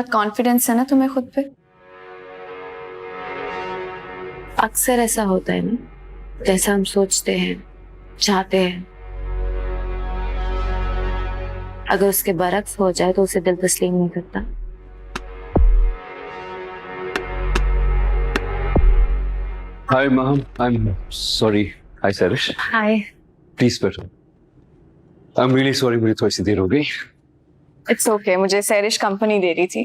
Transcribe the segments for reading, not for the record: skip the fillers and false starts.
बहुत कॉन्फिडेंस है ना तुम्हें खुद पे? अक्सर ऐसा होता है ना, जैसा हम सोचते हैं, चाहते हैं, अगर उसके बरक्स हो जाए तो उसे दिल तस्लीम नहीं करता। Hi, Mom. I'm sorry. Hi, Sarish. Hi. Please बैठो. I'm really sorry, मुझे थोड़ी सी देर हो गई. इट्स ओके, मुझे सैरिश कंपनी दे रही थी।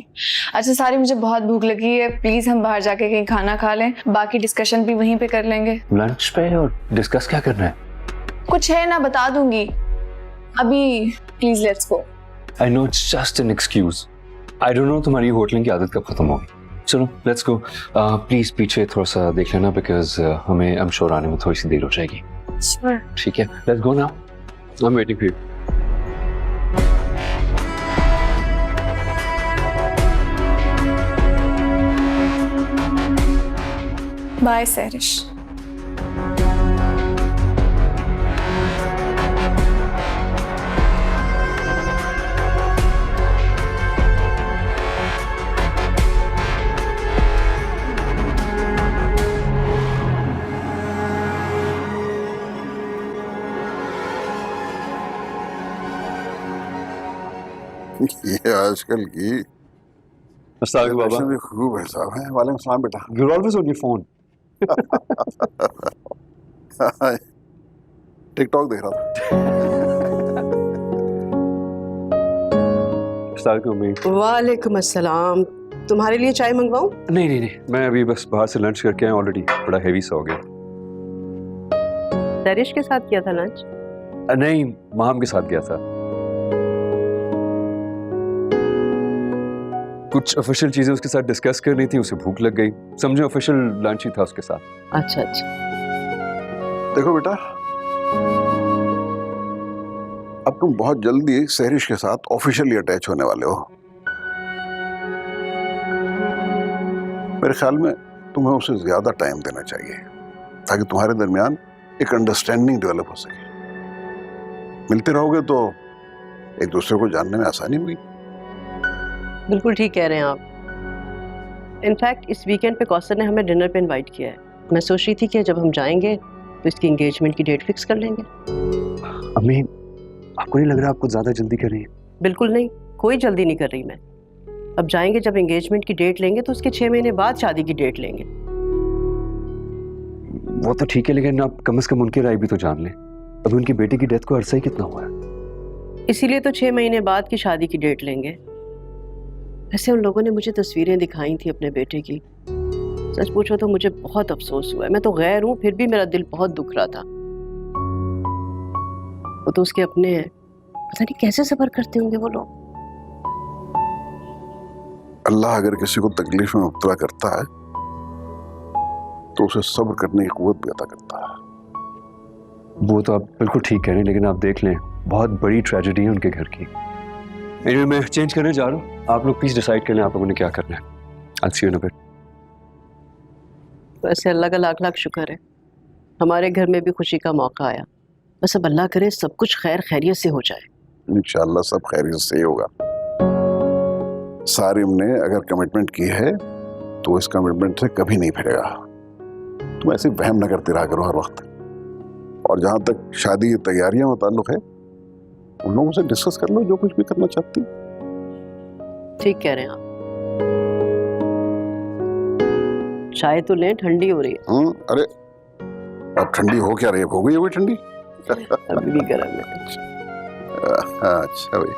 अच्छा सारी, मुझे बहुत भूख लगी है, प्लीज हम बाहर जाके कहीं खाना खा लें, बाकी डिस्कशन भी वहीं पे कर लेंगे। लंच पे और डिस्कस क्या करना है? कुछ है ना, बता दूंगी अभी, please let's go. I know it's just an excuse. I don't know तुम्हारी होटलिंग की आदत कब खत्म होगी. चलो, let's go. Please पीछे थोड़ा सा देख लेना because हमें I'm sure आने में थोड़ी सी देर हो जाएगी. Sure. ठीक है, let's go now. I'm waiting for you. Bye Sairish. ये आजकल की अस्सलाम वालेकुम भी खूब है साहब है। वालेकुम सलाम बेटा। You're always on your phone. TikTok देख रहा था। अस्सलाम वालेकुम अस्सलाम। तुम्हारे लिए चाय मंगवाऊं? नहीं, मैं अभी बस बाहर से लंच करके आया, ऑलरेडी बड़ा हेवी सा हो गया. सैरिश के साथ किया था लंच? नहीं, माम के साथ गया था. कुछ ऑफिशियल चीजें उसके साथ डिस्कस करनी थी, उसे भूख लग गई, समझो ऑफिशियल लंच ही था उसके साथ. अच्छा अच्छा। देखो बेटा, अब तुम बहुत जल्दी सैरिश के साथ ऑफिशियली अटैच होने वाले हो। मेरे ख्याल में तुम्हें उसे ज्यादा टाइम देना चाहिए ताकि तुम्हारे दरमियान एक अंडरस्टैंडिंग डेवलप हो सके। मिलते रहोगे तो एक दूसरे को जानने में आसानी होगी। बिल्कुल ठीक कह रहे हैं आप। इनफैक्ट इस वीकेंड पे कौसर ने हमें डिनर पे इनवाइट किया है। मैं सोच रही थी कि जब हम जाएंगे तो इसकी एंगेजमेंट की डेट फिक्स कर लेंगे। अम्मी, आपको नहीं लग रहा आप कुछ ज्यादा जल्दी कर रही हैं? बिल्कुल नहीं, कोई जल्दी नहीं कर रही मैं। अब जाएंगे, जब एंगेजमेंट की डेट लेंगे तो उसके 6 महीने बाद शादी की डेट लेंगे। वो तो ठीक है, लेकिन आप कम से कम उनकी राय भी तो जान लें। अभी उनकी बेटी की डेथ को अरसा ही कितना हुआ है? इसीलिए तो 6 महीने बाद की शादी की डेट लेंगे। वैसे उन लोगों ने मुझे तस्वीरें दिखाई थी अपने बेटे की। सच पूछो तो मुझे बहुत अफसोस हुआ है। मैं तो गैर हूँ, फिर भी मेरा दिल बहुत दुख रहा था। वो तो उसके अपने हैं, पता नहीं कैसे सब्र करते होंगे वो लोग। अल्लाह अगर किसी को तकलीफ में मुब्तला करता है तो उसे सब्र करने की कुव्वत भी अता करता है। वो तो आप बिल्कुल ठीक कह रहे हैं, लेकिन आप देख लें, बहुत बड़ी ट्रेजेडी है उनके घर की. Anyway, मैं चेंज करने जा रहा हूँ, आप लोग प्लीज डिसाइड कर लें आप लोगों ने क्या करना है. I'll see you in a bit. वैसे अल्लाह का लाख लाख शुक्र है, हमारे घर में भी खुशी का मौका आया। बस अब अल्लाह करे सब कुछ खैर खैरियत से हो जाए। इंशाअल्लाह सब खैरियत से ही होगा। सारिम ने अगर कमिटमेंट की है तो इस कमिटमेंट से कभी नहीं फिरेगा। तुम ऐसे वहम न करते रहा करो हर वक्त। और जहां तक शादी की तैयारियां में ताल्लुक है, उन लोगों से डिस्कस कर लो जो कुछ भी करना चाहती। ठीक कह रहे हैं आप। चाय तो लें, ठंडी हो रही है। अरे अब ठंडी हो क्या रही है? हो गई है कोई ठंडी? अभी भी गर्म है। अच्छा भाई।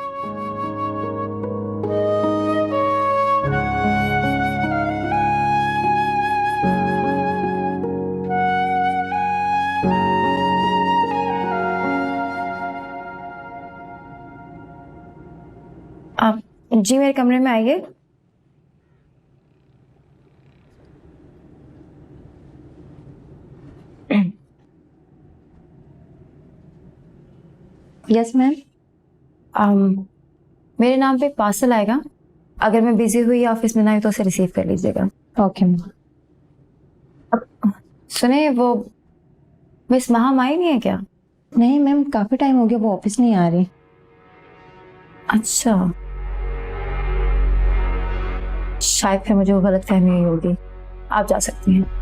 आप जी मेरे कमरे में आइए। Yes ma'am. मेरे नाम पे एक पार्सल आएगा, अगर मैं बिजी हुई या ऑफिस में ना हुई तो उसे रिसीव कर लीजिएगा। Okay ma'am. अब सुने, वो मिस महाम आई नहीं है क्या? नहीं मैम, काफी टाइम हो गया वो ऑफिस नहीं आ रही। अच्छा, शायद फिर मुझे वो गलत फहमी हुई होगी। आप जा सकती हैं।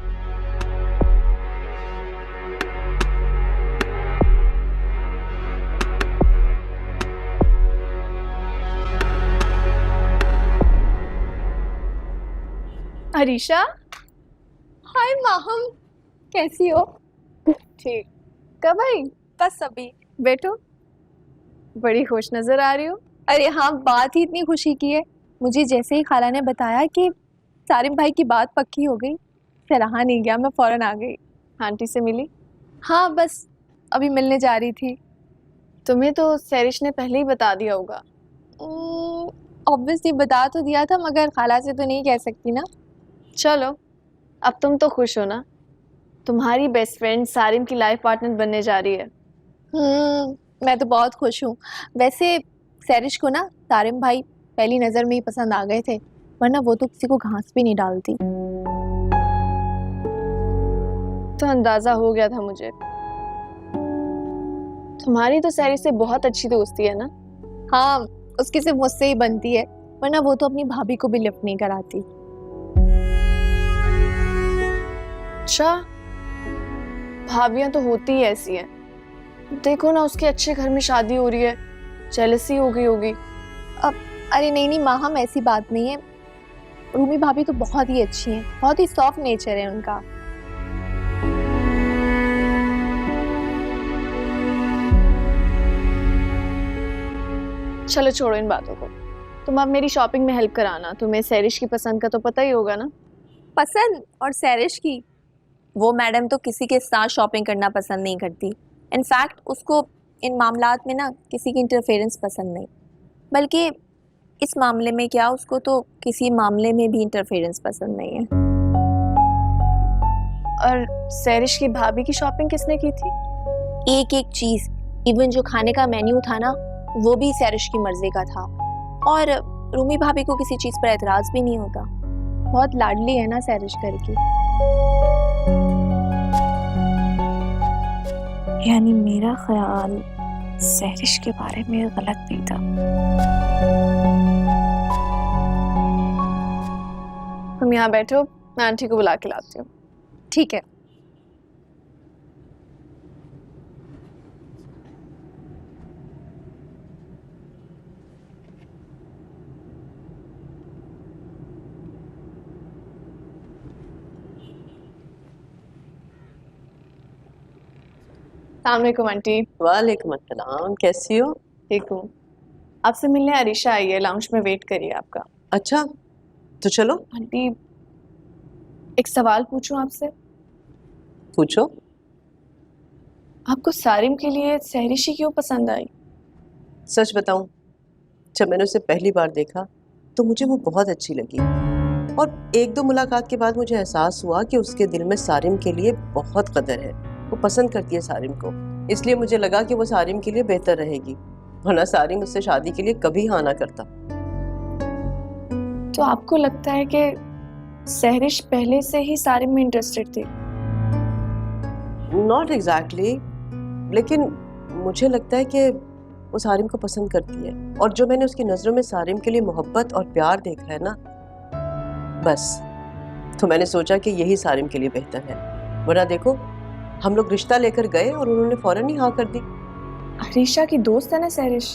अरीशा, हाय माहम, कैसी हो? ठीक। कब आई? बस अभी। बैठो। बड़ी खुश नजर आ रही हो। अरे हाँ, बात ही इतनी खुशी की है। मुझे जैसे ही खाला ने बताया कि सारिम भाई की बात पक्की हो गई, फिर रहा नहीं गया, मैं फौरन आ गई। आंटी से मिली? हाँ, बस अभी मिलने जा रही थी। तुम्हें तो सैरिश ने पहले ही बता दिया होगा। ऑब्वियसली बता तो दिया था, मगर खाला से तो नहीं कह सकती ना। चलो, अब तुम तो खुश हो ना, तुम्हारी बेस्ट फ्रेंड सारिम की लाइफ पार्टनर बनने जा रही है। मैं तो बहुत खुश हूँ। वैसे सैरिश को ना सारिम भाई पहली नज़र में ही पसंद आ गए थे, वरना वो तो किसी को घास भी नहीं डालती। तो अंदाजा हो गया था मुझे। तुम्हारी तो सैरिश से बहुत अच्छी दोस्ती है ना? हाँ, उसकी सिर्फ मुझसे ही बनती है, वरना वो तो अपनी भाभी को भी लिफ्ट नहीं कराती। अच्छा, भाभियां तो होती ही ऐसी हैं। देखो ना, उसके अच्छे घर में शादी हो रही है, जेलसी हो गई होगी। अब अरे नहीं नहीं माहम, ऐसी बात नहीं है। रूमी भाभी तो बहुत ही अच्छी हैं, बहुत ही सॉफ्ट नेचर है उनका। चलो छोड़ो इन बातों को। तुम अब मेरी शॉपिंग में हेल्प कराना। तुम्हें सैरिश की पसंद का तो पता ही होगा ना? पसंद और सैरिश की, वो मैडम तो किसी के साथ शॉपिंग करना पसंद नहीं करती। इनफैक्ट उसको इन मामलात में ना किसी की इंटरफेरेंस पसंद नहीं, बल्कि इस मामले में क्या, उसको तो किसी मामले में भी इंटरफेरेंस पसंद नहीं है। और सैरिश की भाभी की शॉपिंग किसने की थी? एक एक चीज़, इवन जो खाने का मेन्यू था ना, वो भी सैरिश की मर्जी का था। और रूमी भाभी को किसी चीज़ पर एतराज़ भी नहीं होता। बहुत लाडली है ना सैरिश करके। यानी मेरा ख्याल सैरिश के बारे में गलत नहीं था। तुम यहाँ बैठो, मैं आंटी को बुला के लाती हूँ। ठीक है। अस्सलामुअलैकुम आंटी। वालेकुम अस्सलाम, कैसी हो? ठीक हूँ। आपसे मिलने अरीशा आई है, लाउंज में वेट करिए आपका। अच्छा, तो चलो। आंटी, एक सवाल पूछूं आपसे? पूछो। आपको सारिम के लिए सैरिश ही क्यों पसंद आई? सच बताऊं, जब मैंने उसे पहली बार देखा तो मुझे वो बहुत अच्छी लगी, और एक दो मुलाकात के बाद मुझे एहसास हुआ कि उसके दिल में सारिम के लिए बहुत कदर है। वो पसंद करती है सारिम को, इसलिए मुझे लगा कि वो सारिम के लिए बेहतर रहेगी, वरना सारिम उससे शादी के लिए कभी हाँ ना करता। तो आपको लगता है कि सैरिश पहले से ही सारिम में इंटरेस्टेड थी? नॉट एग्जैक्टली, लेकिन मुझे लगता है कि वो सारिम को पसंद करती है, और जो मैंने उसकी नज़रों में सारिम के लिए मोहब्बत और प्यार देखा है ना, बस तो मैंने सोचा कि यही सारिम के लिए बेहतर है। वरना देखो, हम लोग रिश्ता लेकर गए और उन्होंने फौरन ही हाँ कर दी। अरीशा की दोस्त है ना सैरिश?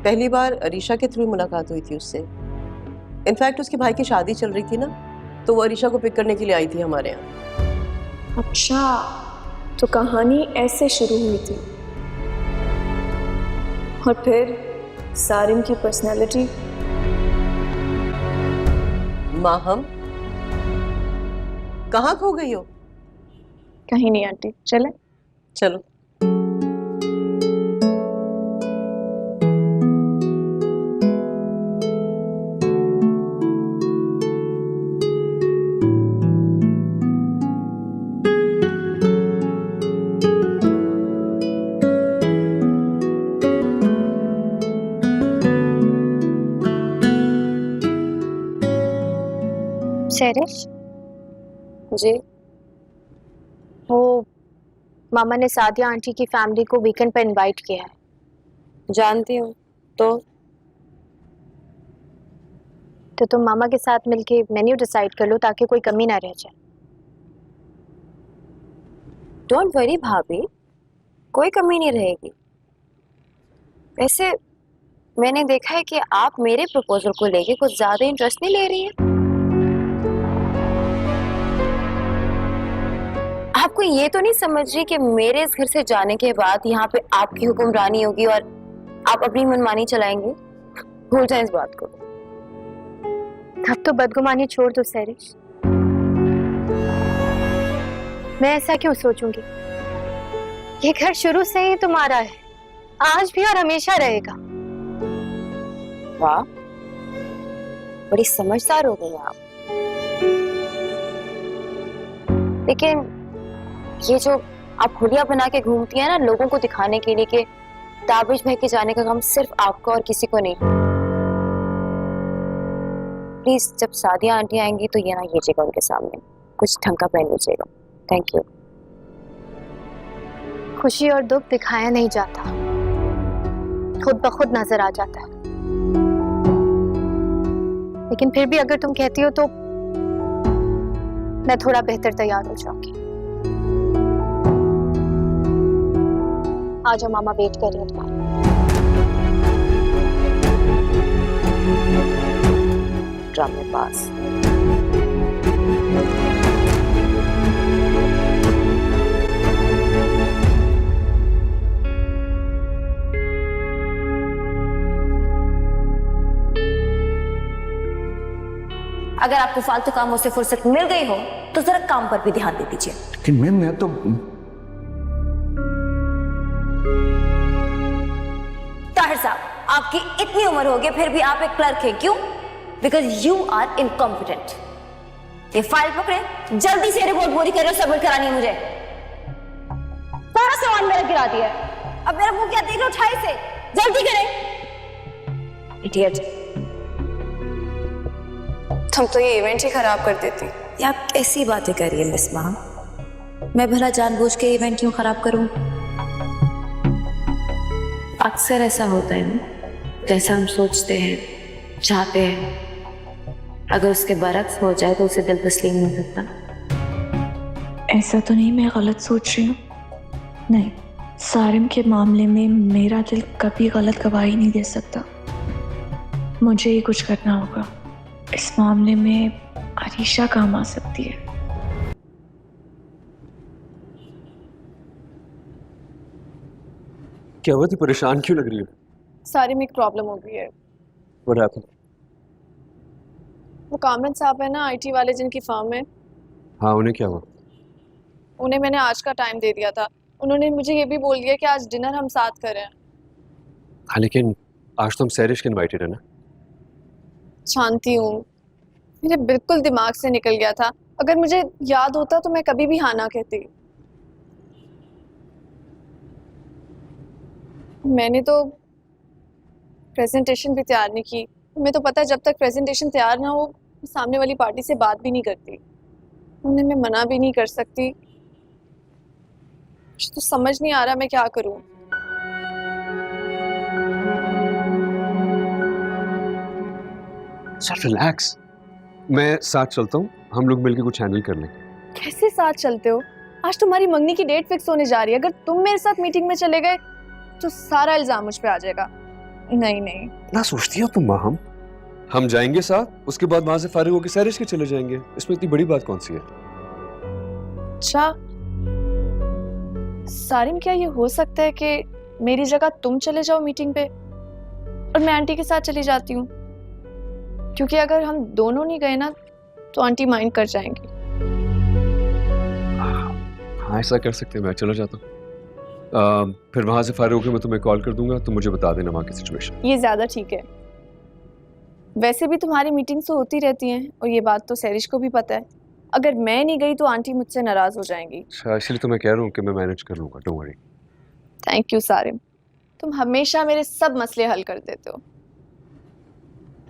पहली बार अरीशा के थ्रू मुलाकात हुई थी उससे। इनफैक्ट उसके भाई की शादी चल रही थी ना, तो वो अरीशा को पिक करने के लिए आई थी हमारे यहाँ। अच्छा, तो कहानी ऐसे शुरू हुई थी, और फिर सारिम की पर्सनालिटी। माहम, कहाँ खो गई हो? कहीं नहीं आंटी, चले। चलो। सैरिश जी, वो मामा ने सादिया आंटी की फैमिली को वीकेंड पे इनवाइट किया है। जानती हूँ, तो तो तुम मामा के साथ मिलके मेन्यू डिसाइड कर लो ताकि कोई कमी ना रह जाए। डोंट वरी भाभी, कोई कमी नहीं रहेगी। वैसे मैंने देखा है कि आप मेरे प्रपोजल को लेके कुछ ज्यादा इंटरेस्ट नहीं ले रही हैं। आपको ये तो नहीं समझ रही कि मेरे इस घर से जाने के बाद यहाँ पे आपकी हुक्मरानी होगी और आप अपनी मनमानी चलाएंगे? भूल जाए इस बात को। अब तो बदगुमानी छोड़ दो सैरिश। मैं ऐसा क्यों सोचूंगी? ये घर शुरू से ही तुम्हारा है, आज भी और हमेशा रहेगा। वाह, बड़ी समझदार हो गई आप। लेकिन ये जो आप हुलिया बना के घूमती हैं ना लोगों को दिखाने के लिए कि ताबिज बह के जाने का काम सिर्फ आपका और किसी को नहीं। प्लीज जब सादिया आंटी आएंगी तो ये ना कीजिएगा उनके सामने, कुछ ढंग का पहन लीजिएगा। Thank you. खुशी और दुख दिखाया नहीं जाता, खुद ब खुद नजर आ जाता है। लेकिन फिर भी अगर तुम कहती हो तो मैं थोड़ा बेहतर तैयार हो जाऊंगी। आ जाओ, मामा वेट कर रही है तुम्हारी। ड्रामेबाज। अगर आपको फालतू कामों से फुर्सत मिल गई हो तो जरा काम पर भी ध्यान दे दीजिए। लेकिन मैम मैं तो ताहिर साहब, आपकी इतनी उम्र हो गई फिर भी आप एक क्लर्क हैं, क्यों? Because you are incompetent. ये फाइल पकड़े, जल्दी से रिपोर्ट पूरी करो, सबमिट करानी है मुझे। सारा सामान मेरा गिरा दिया है, अब मेरा मुंह क्या देख रहे हो? ठाई से जल्दी करें। इडियट। तुम तो ये इवेंट ही खराब कर देती। ये आप कैसी बातें कर रही है मिस माँ? मैं भला जानबूझ के इवेंट क्यों खराब करूं? अक्सर ऐसा होता है ना, जैसा हम सोचते हैं चाहते हैं, अगर उसके बरक्स हो जाए तो उसे दिल तस्लीम नहीं करता। ऐसा तो नहीं मैं गलत सोच रही हूँ? नहीं, सारिम के मामले में मेरा दिल कभी गलत गवाही नहीं दे सकता। मुझे ही कुछ करना होगा। इस मामले में अरीशा काम आ सकती है। क्या हुआ? थी परेशान क्यों लग रही हो? सारी में एक प्रॉब्लम हो गई है। What happened? वो कामरान साहब है ना, आईटी वाले जिनकी फर्म है, हाँ, उन्हें क्या हुआ? उन्हें मैंने आज का टाइम दे दिया था। उन्होंने मुझे ये भी बोल दिया कि आज डिनर हम साथ करें। हाँ, लेकिन आज तो हम सैरिश के इनवाइटेड है ना। जानती हूँ, मेरे बिल्कुल दिमाग से निकल गया था। अगर मुझे याद होता तो मैं कभी भी हाँ ना कहती। मैंने तो प्रेजेंटेशन भी तैयार नहीं की। तुम्हें तो पता है जब तक प्रेजेंटेशन तैयार ना हो सामने वाली पार्टी से बात भी नहीं करती। उन्हें मैं मना भी नहीं कर सकती। तो समझ नहीं आ रहा मैं क्या करूं। सर रिलैक्स, मैं साथ चलता हूँ, हम लोग मिलकर कुछ हैंडल कर लेंगे। कैसे साथ चलते हो? आज तुम्हारी मंगनी की डेट फिक्स होने जा रही है। अगर तुम मेरे साथ मीटिंग में चले गए तो सारा इल्जाम मुझ पे आ जाएगा। नहीं नहीं, ना सोचती हो तुम माँ? हम जाएंगे साथ, उसके बाद वहां से फारिग होकर सैरिश के चले जाएंगे। इसमें इतनी बड़ी बात कौन सी है? अच्छा सारिम, क्या ये हो सकता है कि मेरी जगह तुम चले जाओ मीटिंग पे और मैं आंटी के साथ चली जाती हूँ? क्योंकि अगर हम दोनों नहीं गए ना तो आंटी माइंड कर जाएंगी। हाँ, ऐसा कर सकते हैं, मैं चला जाता हूँ। फिर वहां से फारिग होकर मैं तुम्हें कॉल कर दूंगा, तो मुझे बता देना वहां की सिचुएशन। ये ज्यादा ठीक है। वैसे भी तुम्हारी मीटिंग्स तो होती रहती हैं और ये बात तो सैरिश को भी पता है। अगर मैं नहीं गई तो आंटी मुझसे नाराज हो जाएंगी। अच्छा, इसलिए तो मैं कह रहा हूँ कि मैं मैनेज कर लूंगा, don't worry. Thank you Sarim, तुम हमेशा मेरे सब मसले हल कर देते हो।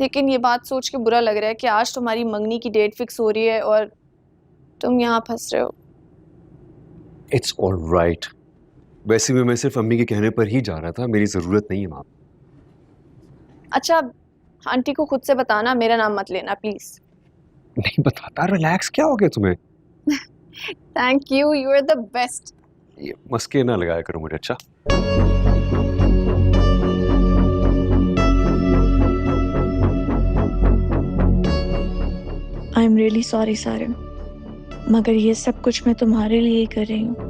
लेकिन ये बात सोच के बुरा लग रहा है कि आज तुम्हारी मंगनी की डेट फिक्स हो रही है और तुम यहाँ फंस रहे हो। It's alright. वैसे भी मैं सिर्फ अम्मी के कहने पर ही जा रहा था, मेरी जरूरत नहीं है माँ। अच्छा आंटी को खुद से बताना, मेरा नाम मत लेना प्लीज। नहीं बताता, रिलैक्स, क्या हो गया तुम्हें? Thank you, you are the best. ये मस्के ना लगाया करो मुझे, अच्छा? I am really sorry Sarim, मगर ये सब कुछ मैं तुम्हारे लिए ही कर रही हूँ।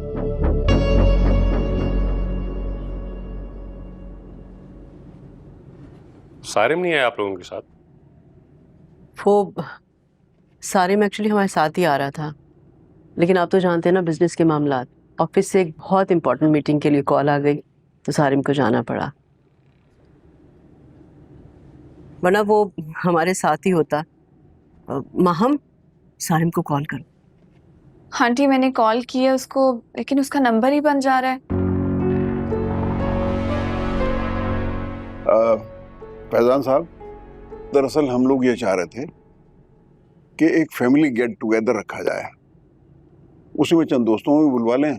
सारिम नहीं है आप लोगों के साथ? वो सारिम एक्चुअली हमारे साथ ही आ रहा था, लेकिन आप तो जानते हैं ना बिजनेस के मामला, ऑफिस से एक बहुत इंपॉर्टेंट मीटिंग के लिए कॉल आ गई तो सारिम को जाना पड़ा, वरना वो हमारे साथ ही होता। माहम, सारिम को कॉल करो। आंटी मैंने कॉल किया उसको, लेकिन उसका नंबर ही बंद जा रहा है। फैजान साहब, दरअसल हम लोग ये चाह रहे थे कि एक फैमिली गेट टुगेदर रखा जाए, उसी में चंद दोस्तों को भी बुलवा लें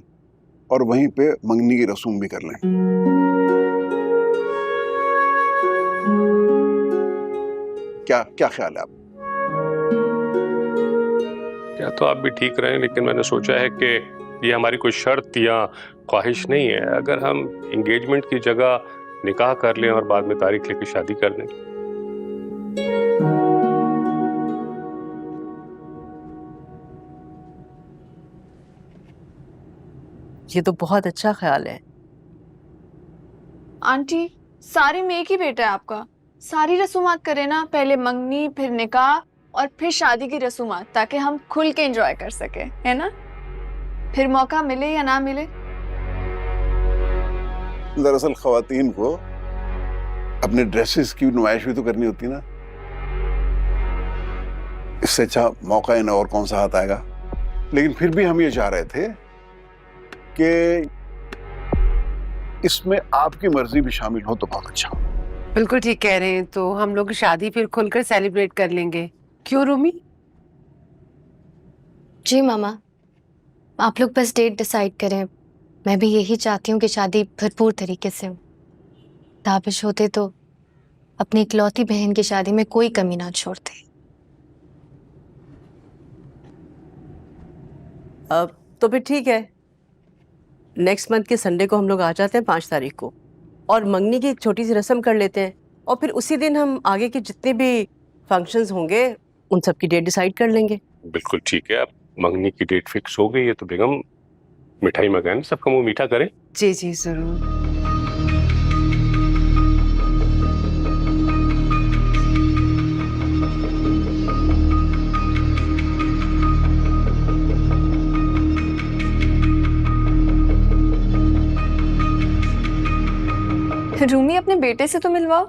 और वहीं पे मंगनी की रस्म भी कर लें। क्या क्या ख्याल है आप? क्या तो आप भी ठीक रहे, लेकिन मैंने सोचा है कि ये हमारी कोई शर्त या ख्वाहिश नहीं है। अगर हम एंगेजमेंट की जगह निकाह कर लें और बाद में तारीख लेके शादी कर लें। ये तो बहुत अच्छा ख्याल है। आंटी सारी में एक ही बेटा है आपका, सारी रसूमात करें ना, पहले मंगनी, फिर निकाह और फिर शादी की रसूमात, ताकि हम खुल के एंजॉय कर सके, है ना? फिर मौका मिले या ना मिले। दरअसल खवातीन को अपने ड्रेसेस की नुमाइश भी तो करनी होती ना, इससे अच्छा मौका है ना और कौन सा हाथ आएगा। लेकिन फिर भी हम ये चाह रहे थे कि इसमें आपकी मर्जी भी शामिल हो तो बहुत अच्छा हो। बिल्कुल ठीक कह रहे हैं, तो हम लोग शादी फिर खुलकर सेलिब्रेट कर लेंगे, क्यों रूमी? जी मामा, आप लोग बस डेट डिसाइड करें। मैं भी यही चाहती हूँ कि शादी भरपूर तरीके से हो। ताबिश होते तो अपनी इकलौती बहन की शादी में कोई कमी ना छोड़ते। अब तो फिर ठीक है, नेक्स्ट मंथ के संडे को हम लोग आ जाते हैं 5 तारीख को, और मंगनी की एक छोटी सी रस्म कर लेते हैं, और फिर उसी दिन हम आगे के जितने भी फंक्शंस होंगे उन सब की डेट डिसाइड कर लेंगे। बिल्कुल ठीक है, अब मंगनी की डेट फिक्स हो गई है तो बेगम मिठाई मंगाएं, सबका मुंह मीठा करें। जी जी जरूर। रूमी अपने बेटे से तो मिलवाओ।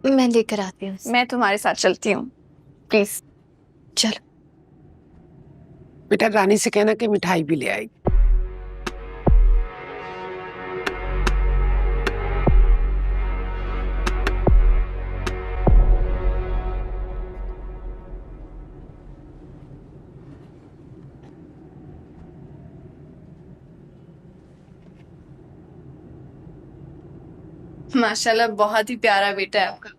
मैं लेकर आती हूँ। मैं तुम्हारे साथ चलती हूँ, प्लीज। चलो बेटा, रानी से कहना कि मिठाई भी ले आई। माशाल्लाह बहुत ही प्यारा बेटा है आपका।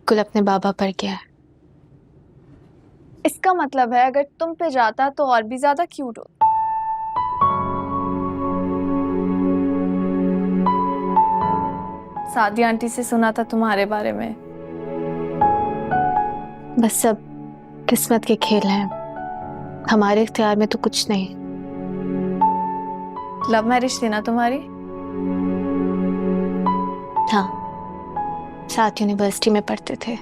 कुल अपने बाबा पर गया है। इसका मतलब है अगर तुम पे जाता तो और भी ज्यादा क्यूट हो। सादिया आंटी से सुना था तुम्हारे बारे में। बस सब किस्मत के खेल हैं, हमारे इख्तियार में तो कुछ नहीं। लव मैरिज थी ना तुम्हारी? हाँ, साथ यूनिवर्सिटी में पढ़ते थे।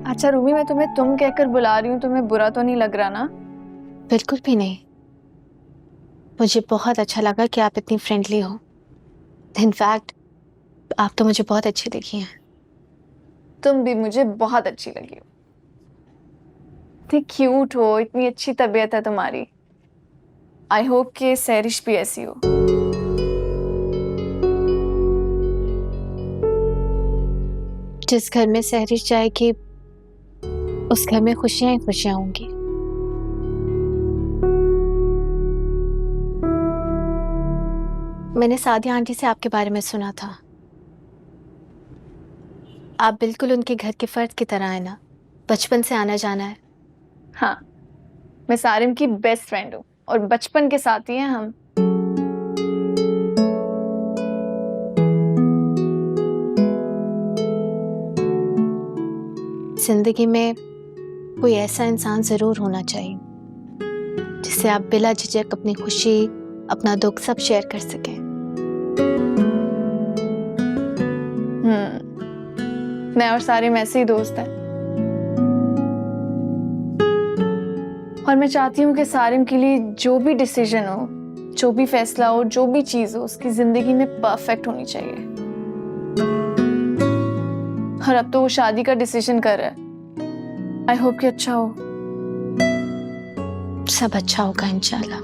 अच्छा रूमी, मैं तुम्हें तुम कहकर बुला रही हूँ, तुम्हें बुरा तो नहीं लग रहा ना? बिल्कुल भी नहीं, मुझे बहुत अच्छा लगा कि आप इतनी फ्रेंडली हो। इनफैक्ट आप तो मुझे बहुत अच्छी लगी हैं। तुम भी मुझे बहुत अच्छी लगी हो, इतनी क्यूट हो, इतनी अच्छी तबीयत है तुम्हारी। आई होप कि सैरिश भी ऐसी हो। जिस घर में सहरिश जाएगी उस घर में खुशियां ही खुशियां होंगी। मैंने सादिया आंटी से आपके बारे में सुना था, आप बिल्कुल उनके घर के फर्द की तरह है ना, बचपन से आना जाना है। हाँ, मैं सारिम की बेस्ट फ्रेंड हूँ और बचपन के साथी हैं हम। जिंदगी में कोई ऐसा इंसान जरूर होना चाहिए जिससे आप बिला झिझक अपनी खुशी, अपना दुख सब शेयर कर सकें। मैं और सारिम ऐसे ही दोस्त हैं और मैं चाहती हूँ कि सारिम के लिए जो भी डिसीजन हो, जो भी फैसला हो, जो भी चीज हो, उसकी जिंदगी में परफेक्ट होनी चाहिए। और अब तो वो शादी का डिसीजन कर रहा है। आई होप कि अच्छा हो। सब अच्छा होगा इंशाल्लाह।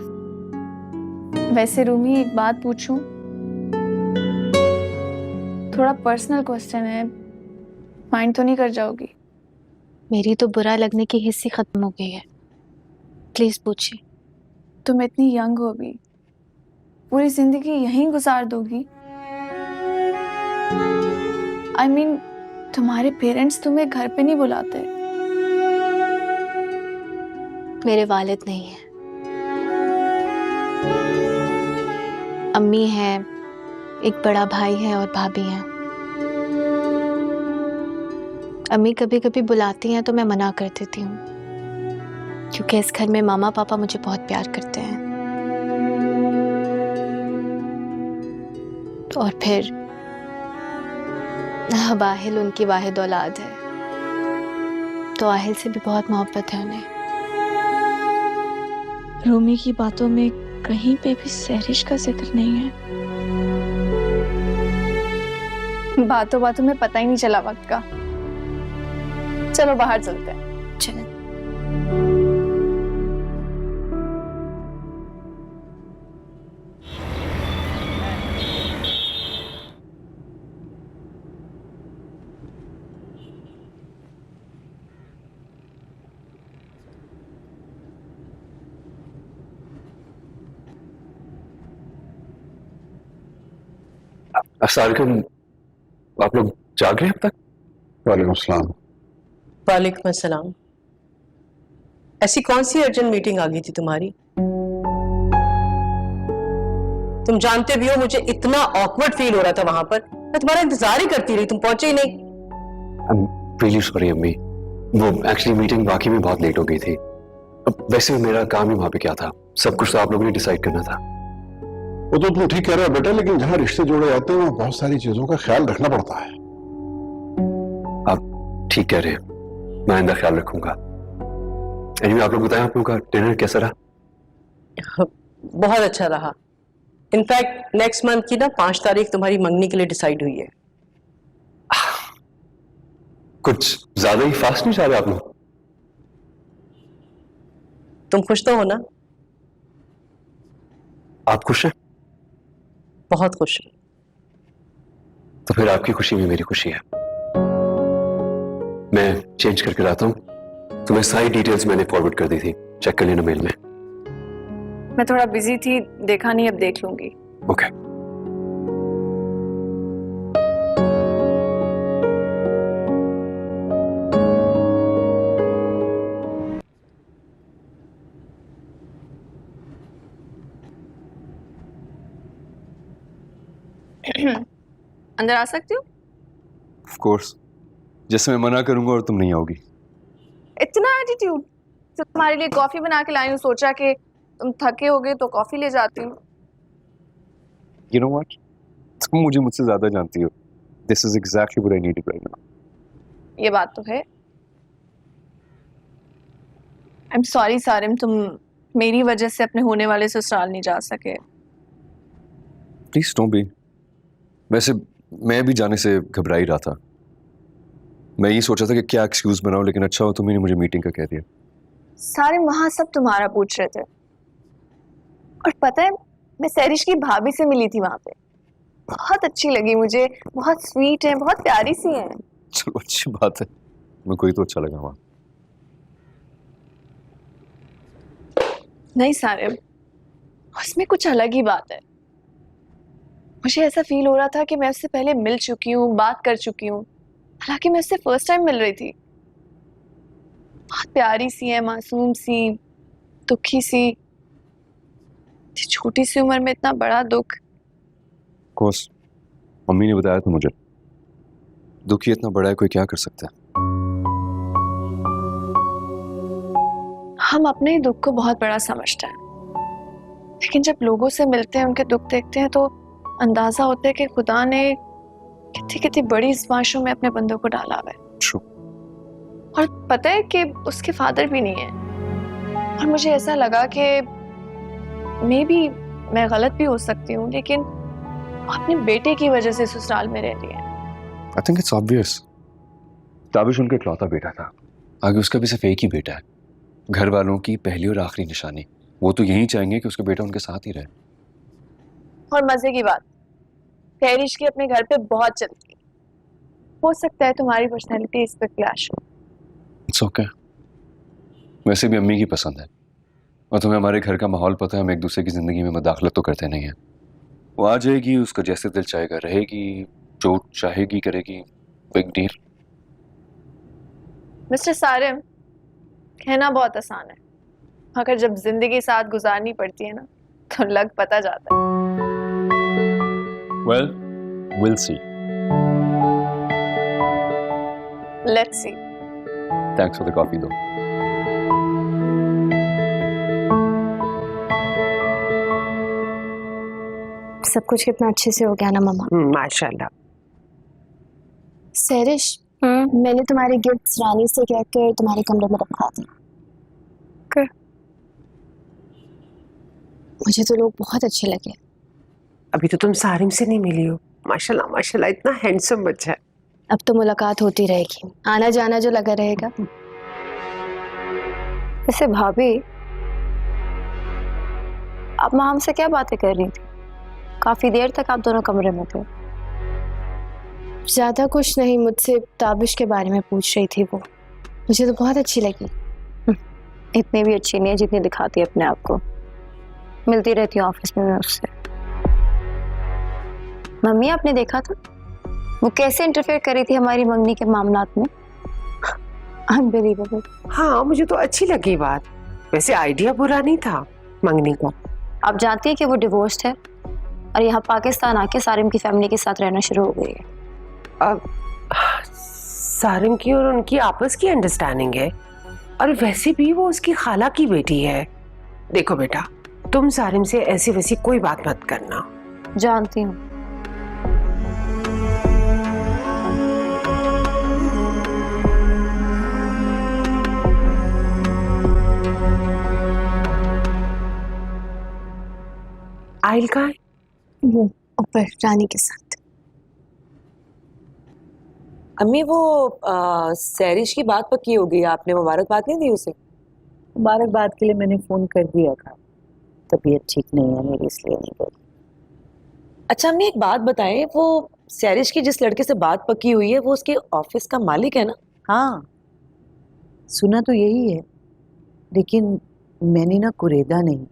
वैसे रूमी, एक बात पूछूं? थोड़ा पर्सनल क्वेश्चन है, माइंड तो नहीं कर जाओगी? मेरी तो बुरा लगने की हिस्सी खत्म हो गई है, प्लीज पूछिए। तुम इतनी यंग हो भी, पूरी जिंदगी यहीं गुजार दोगी? आई मीन, तुम्हारे पेरेंट्स तुम्हें घर पे नहीं बुलाते? मेरे वालिद नहीं है, अम्मी है, एक बड़ा भाई है और भाभी है। अम्मी कभी कभी बुलाती हैं तो मैं मना कर देती हूँ, क्योंकि इस घर में मामा पापा मुझे बहुत प्यार करते हैं। और फिर अब आहिल उनकी वाहिद औलाद है, तो आहिल से भी बहुत मोहब्बत है उन्हें। रूमी की बातों में कहीं पे भी सहरिश का जिक्र नहीं है। बातों बातों में पता ही नहीं चला वक्त का। चलो बाहर चलते हैं। चलें। अस्सलाम, आप लोग जाग रहे हैं अब तक? वालेकुम सलाम। वालेकुम अस्सलाम। ऐसी कौन सी अर्जेंट मीटिंग आ गई थी तुम्हारी? तुम जानते भी हो मुझे इतना ऑकवर्ड फील हो रहा था वहां पर। मैं तुम्हारा इंतजार ही करती रही, तुम पहुंचे ही नहीं। आई एम रियली सॉरी अम्मी, वो एक्चुअली मीटिंग वाकई में बहुत लेट हो गई थी। अब वैसे मेरा काम ही वहां पे क्या था, सब कुछ तो आप लोगों ने डिसाइड करना था। वो तो तुम ठीक कह रहे हो बेटा, लेकिन जहाँ रिश्ते जोड़े जाते हैं वहाँ बहुत सारी चीजों का ख्याल रखना पड़ता है। आप ठीक कह रहे हैं, मैं आइंदा ख्याल रखूंगा। Anyway, आप लोग बताएं, आप लोगों का डिनर कैसा रहा? बहुत अच्छा रहा। इनफैक्ट नेक्स्ट मंथ की ना 5 तारीख तुम्हारी मंगनी के लिए डिसाइड हुई है। कुछ ज्यादा ही फास्ट नहीं जा रहे आप लोग? तुम खुश तो हो ना? आप खुश हैं? बहुत खुश हूं। तो फिर आपकी खुशी में मेरी खुशी है। मैं चेंज करके लाता हूँ, तुम्हें सारी डिटेल्स मैंने फॉरवर्ड कर दी थी, चेक कर लेना मेल में। मैं थोड़ा बिजी थी, देखा नहीं, अब देख लूंगी। ओके। अंदर आ सकती हूँ? ऑफ कोर्स, जैसे मैं मना करूंगा और तुम नहीं आओगी। इतना एटीट्यूड। तो तुम्हारे लिए कॉफी बना के लाई हूँ, सोचा कि तुम थके होगे तो कॉफी ले जाती हूँ। You know what? तुम मुझे मुझसे ज्यादा जानती हो। This is exactly what I needed right now. ये बात तो है। I'm sorry सारिम, तुम मेरी वजह से अपने होने वाले ससुराल नहीं जा सके। Please don't be. वैसे मैं भी जाने से घबरा ही रहा था। मैं ये सोचा था कि क्या एक्सक्यूज बनाऊं, लेकिन अच्छा हो तुमने मुझे मीटिंग का कह दिया। सारिम, वहां सब तुम्हारा पूछ रहे थे। और पता है, मैं सैरिश की भाभी से मिली थी वहां पे। बहुत अच्छी लगी मुझे, बहुत स्वीट है, बहुत प्यारी सी है। चलो अच्छी बात है, मैं कोई तो अच्छा लगा वहां। नहीं सारिम, उसमें कुछ अलग ही बात है। मुझे ऐसा फील हो रहा था कि मैं उससे पहले मिल चुकी हूँ, बात कर चुकी हूँ। हालांकि मैं उससे फर्स्ट टाइम मिल रही थी। बहुत प्यारी सी है, मासूम सी, दुखी सी। इतनी छोटी सी उम्र में इतना बड़ा दुख। कोर्स मम्मी ने बताया था मुझे, दुखी इतना बड़ा है, कोई क्या कर सकता है। हम अपने ही दुख को बहुत बड़ा समझते हैं, लेकिन जब लोगों से मिलते हैं, उनके दुख देखते हैं, तो अंदाजा होता है कि खुदा ने कितनी कितनी बड़ी आजमाइशों में अपने बंदों को डाला हुआ है। और पता है कि उसके फादर भी नहीं है। और मुझे ऐसा लगा कि मे बी मैं गलत भी हो सकती हूँ, लेकिन अपने बेटे की वजह से ससुराल में रह रही है। I think it's obvious. Tabish उनका इकलौता बेटा था, आगे उसका भी सिर्फ एक ही बेटा है। घर वालों की पहली और आखिरी निशानी, वो तो यही चाहेंगे कि उसका बेटा उनके साथ ही रहे। और मजे की बात, सैरिश की अपने घर पे बहुत चलती है। हो सकता है तुम्हारी पर्सनैलिटी इस पर क्लैश हो। इट्स ओके, वैसे भी अम्मी की पसंद है, और तुम्हें हमारे घर का माहौल पता है, हम एक दूसरे की जिंदगी में मुदाखलत तो करते नहीं हैं। वो आ जाएगी, उसका जैसे दिल चाहेगा रहेगी, जो चाहेगी करेगी, बिग डील। मिस्टर सारिम, कहना बहुत आसान है, मगर जब जिंदगी साथ गुजारनी पड़ती है ना, तो लग पता जाता है। Well, will see. Let's see. Thanks for the coffee दो। सब कुछ कितना अच्छे से हो गया ना मम्मा। माशाल्लाह। सैरिश, मैंने तुम्हारे गिफ्ट्स रानी से कहकर तुम्हारे कमरे में रखवा दी। मुझे तो लोग बहुत अच्छे लगे। अभी तो तुम सारिम से नहीं मिली हो। माशाल्लाह माशाल्लाह, इतना हैंडसम बच्चा है। अब तो मुलाकात होती रहेगी, आना जाना जो लगा रहेगा। वैसे भाभी, आप माँ हमसे क्या बातें कर रही थी? काफी देर तक आप दोनों कमरे में थे। ज्यादा कुछ नहीं, मुझसे ताबिश के बारे में पूछ रही थी वो। मुझे तो बहुत अच्छी लगी। इतनी भी अच्छी नहीं है जितनी दिखाती है अपने आप को। मिलती रहती हूँ ऑफिस में मैं उससे। मम्मी, आपने देखा था वो कैसे इंटरफेयर कर रही थी हमारी मंगनी के मामलात में? अनबिलीवेबल। हाँ, मुझे तो अच्छी लगी बात। वैसे आइडिया बुरा नहीं था मंगनी का। आप जानती है कि वो डिवोर्स्ड है और यहाँ पाकिस्तान आके सारिम की फैमिली के साथ रहना शुरू हो गई है। अब सारिम की और उनकी आपस की अंडरस्टैंडिंग है, और वैसे भी वो उसकी खाला की बेटी है। देखो बेटा, तुम सारिम से ऐसी वैसी कोई बात मत करना। जानती हूँ। आइल कहाँ है? वो ऊपर रानी के साथ। अम्मी, वो सैरिश की बात पक्की हो गई, आपने मुबारकबाद नहीं दी उसे? मुबारकबाद के लिए मैंने फोन कर दिया था, तबीयत ठीक नहीं है मेरी, इसलिए नहीं गई। अच्छा अम्मी, एक बात बताएं, वो सैरिश की जिस लड़के से बात पक्की हुई है, वो उसके ऑफिस का मालिक है ना? हाँ, सुना तो यही है, लेकिन मैंने ना कुरेदा नहीं,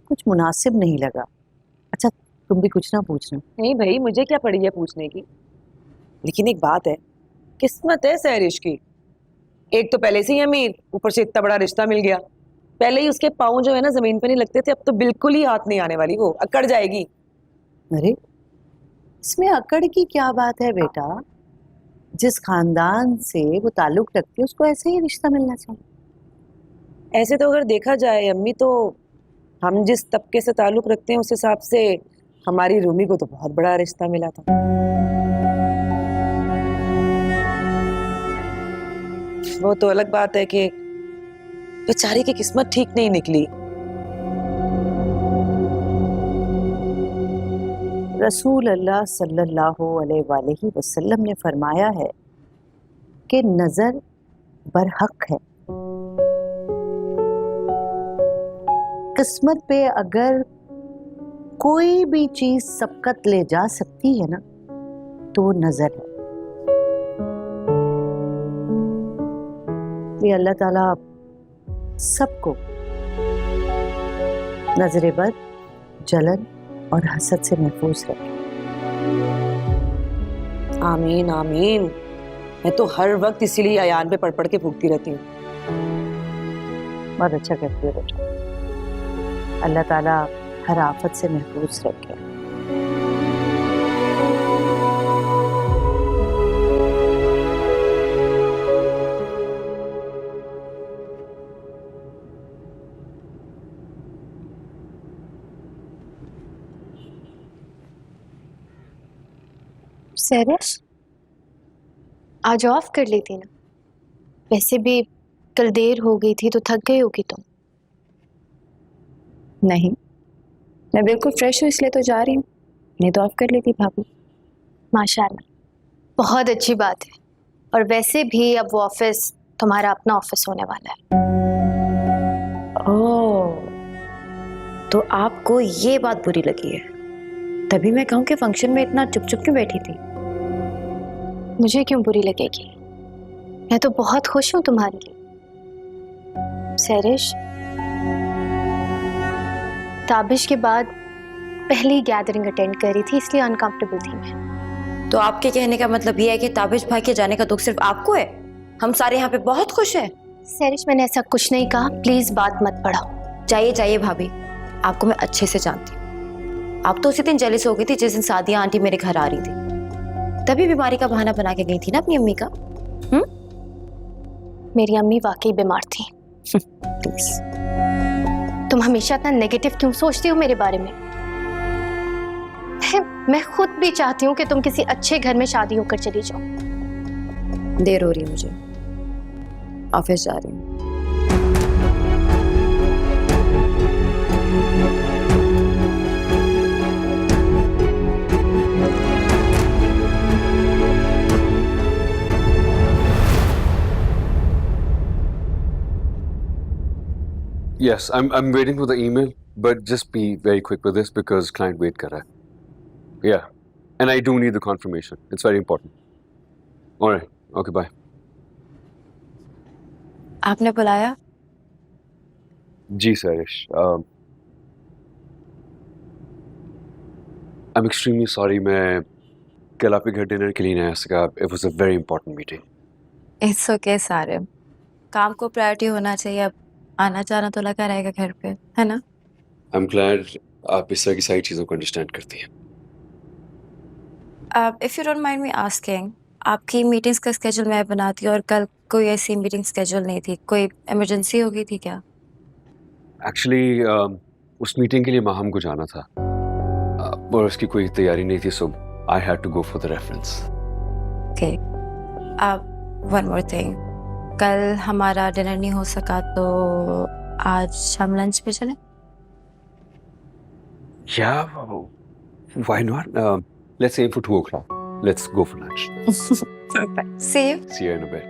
कुछ मुनासिब नहीं लगा। अच्छा, तुम भी कुछ ना पूछना। नहीं भाई, मुझे क्या पड़ी है पूछने की। लेकिन एक बात है, किस्मत है सैरिश की। एक तो पहले से ही अमीर, ऊपर से इतना बड़ा रिश्ता मिल गया। पहले ही उसके पाँव जो है ना जमीन पे नहीं लगते थे, अब तो बिल्कुल ही हाथ नहीं आने वाली, वो अकड़ जाएगी। अरे इसमें अकड़ की क्या बात है बेटा? जिस खानदान से वो ताल्लुक रखती है उसको ऐसे ही रिश्ता मिलना चाहिए। ऐसे तो अगर देखा जाए अम्मी, तो हम जिस तबके से ताल्लुक रखते हैं उस हिसाब से हमारी रूमी को तो बहुत बड़ा रिश्ता मिला था। वो तो अलग बात है कि बेचारी की किस्मत ठीक नहीं निकली। रसूल अल्लाह सल्लल्लाहु अलैहि वसल्लम ने फरमाया है कि नजर बरहक है। किस्मत पे अगर कोई भी चीज सबकत ले जा सकती है ना, तो वो नजर है। ये अल्लाह ताला सबको नजरे बद, जलन और हसद से महफूज रखे। आमीन आमीन। मैं तो हर वक्त इसीलिए अयान पे पढ़ पढ़ के भूखती रहती हूँ। बहुत अच्छा करती है बेटा। अल्लाह ताला हर आफत से महफूज रखे। सैरिश, आज ऑफ कर लेती ना, वैसे भी कल देर हो गई थी तो थक गई होगी तुम। नहीं, मैं बिल्कुल फ्रेश हूँ इसलिए तो जा रही हूँ, नहीं तो ऑफ कर लेती भाभी। माशाल्लाह, बहुत अच्छी बात है। और वैसे भी अब वो ऑफिस तुम्हारा अपना ऑफिस होने वाला है। ओह, तो आपको ये बात बुरी लगी है? तभी मैं कहूँ कि फंक्शन में इतना चुप चुप क्यों बैठी थी? मुझे क्यों बुरी लगेगी? मैं तो बहुत खुश हूँ तुम्हारे लिए। सैरिश, ताबिश के बाद पहली गैदरिंग अटेंड करी थी इसलिए अनकंफर्टेबल थी मैं। तो आपके कहने का मतलब ये है कि ताबिश भाई के जाने का दुख सिर्फ आपको है? हम सारे यहाँ पे बहुत खुश हैं। सैरिश, मैंने ऐसा कुछ नहीं कहा, प्लीज बात मत बढ़ाओ। जाइए जाइए भाभी, आपको मैं अच्छे से जानती हूँ। आप तो उसी दिन जेलस हो गई थी जिस दिन सादिया आंटी मेरे घर आ रही थी, तभी बीमारी का बहाना बना के गई थी ना अपनी अम्मी का। मेरी अम्मी वाकई बीमार थी। प्लीज, तुम हमेशा इतना नेगेटिव क्यों सोचती हो मेरे बारे में? मैं खुद भी चाहती हूँ कि तुम किसी अच्छे घर में शादी होकर चली जाओ। देर हो रही है मुझे, ऑफिस जा रही हूँ। Yes, I'm waiting for the email, but just be very quick with this because client wait कर रहा है. Yeah, and I do need the confirmation. It's very important. All right. Okay, bye. आपने बुलाया? जी सैरिश, I'm extremely sorry. मैं कल आपके घर dinner के लिए नहीं आ सका. It was a very important meeting. It's okay Sarim, काम को प्रायोरिटी होना चाहिए। अब आना जाना तो लगा रहेगा घर पे, है ना? I'm glad आप इस तरह की सारी चीज़ों को अंडरस्टैंड करती हैं. If you don't mind me asking, आपकी मीटिंग्स का स्केड्यूल मैं बनाती हूँ और कल कोई ऐसी मीटिंग स्केड्यूल नहीं थी, कोई इमरजेंसी हो गई थी क्या? एक्चुअली उस मीटिंग के लिए माहम को जाना था और उसकी कोई तैयारी नहीं थी, so I had to go for the reference. Okay, one more thing, कल हमारा डिनर नहीं हो सका तो आज हम लंच पे चलें? Yeah, why not? Let's aim for 2 o'clock. Let's go for lunch. Perfect. See you. See you in a bit.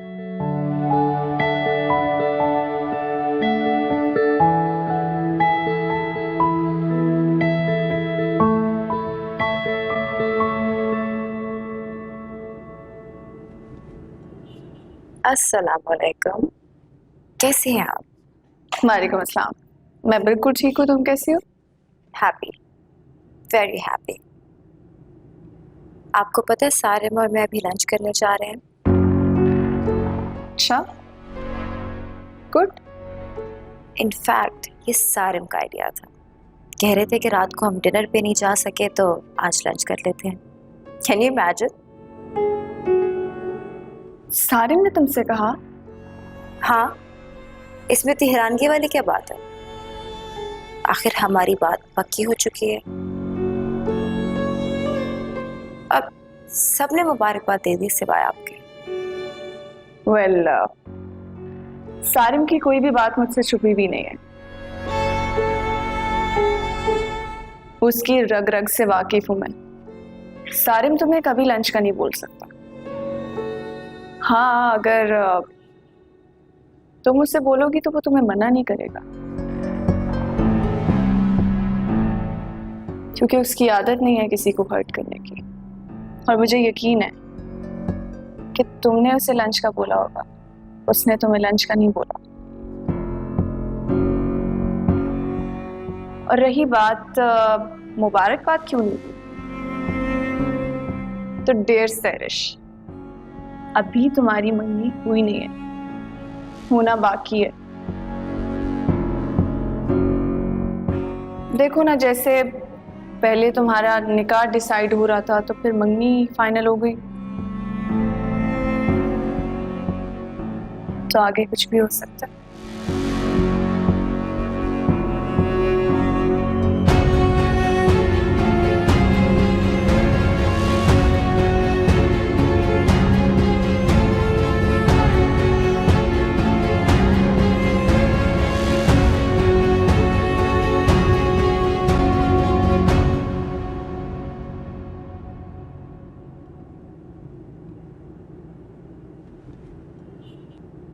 अस्सलामुअलैकुम, कैसे हैं आप? वालेकुम अस्सलाम। मैं बिल्कुल ठीक हूँ, तुम कैसी हो? Happy, very happy. आपको पता है सारिम और मैं अभी लंच करने जा रहे हैं। अच्छा, गुड। इनफैक्ट ये सारिम का आइडिया था। कह रहे थे कि रात को हम डिनर पे नहीं जा सके तो आज लंच कर लेते हैं। Can you imagine? सारिम ने तुमसे कहा? हाँ, इसमें तो हैरानगी वाली क्या बात है? आखिर हमारी बात पक्की हो चुकी है। अब सबने मुबारकबाद दे दी सिवाय आपके। वेल, सारिम की कोई भी बात मुझसे छुपी भी नहीं है। उसकी रग रग से वाकिफ हूं मैं। सारिम तुम्हें कभी लंच का नहीं बोल सकता। हाँ, अगर तुम मुझसे बोलोगी तो वो तुम्हें मना नहीं करेगा, क्योंकि उसकी आदत नहीं है किसी को हर्ट करने की। और मुझे यकीन है कि तुमने उसे लंच का बोला होगा, उसने तुम्हें लंच का नहीं बोला। और रही बात मुबारकबाद क्यों नहीं दी, तो डियर सैरिश, अभी तुम्हारी मंगनी हुई नहीं है, होना बाकी है। देखो ना, जैसे पहले तुम्हारा निकाह डिसाइड हो रहा था तो फिर मंगनी फाइनल हो गई, तो आगे कुछ भी हो सकता है।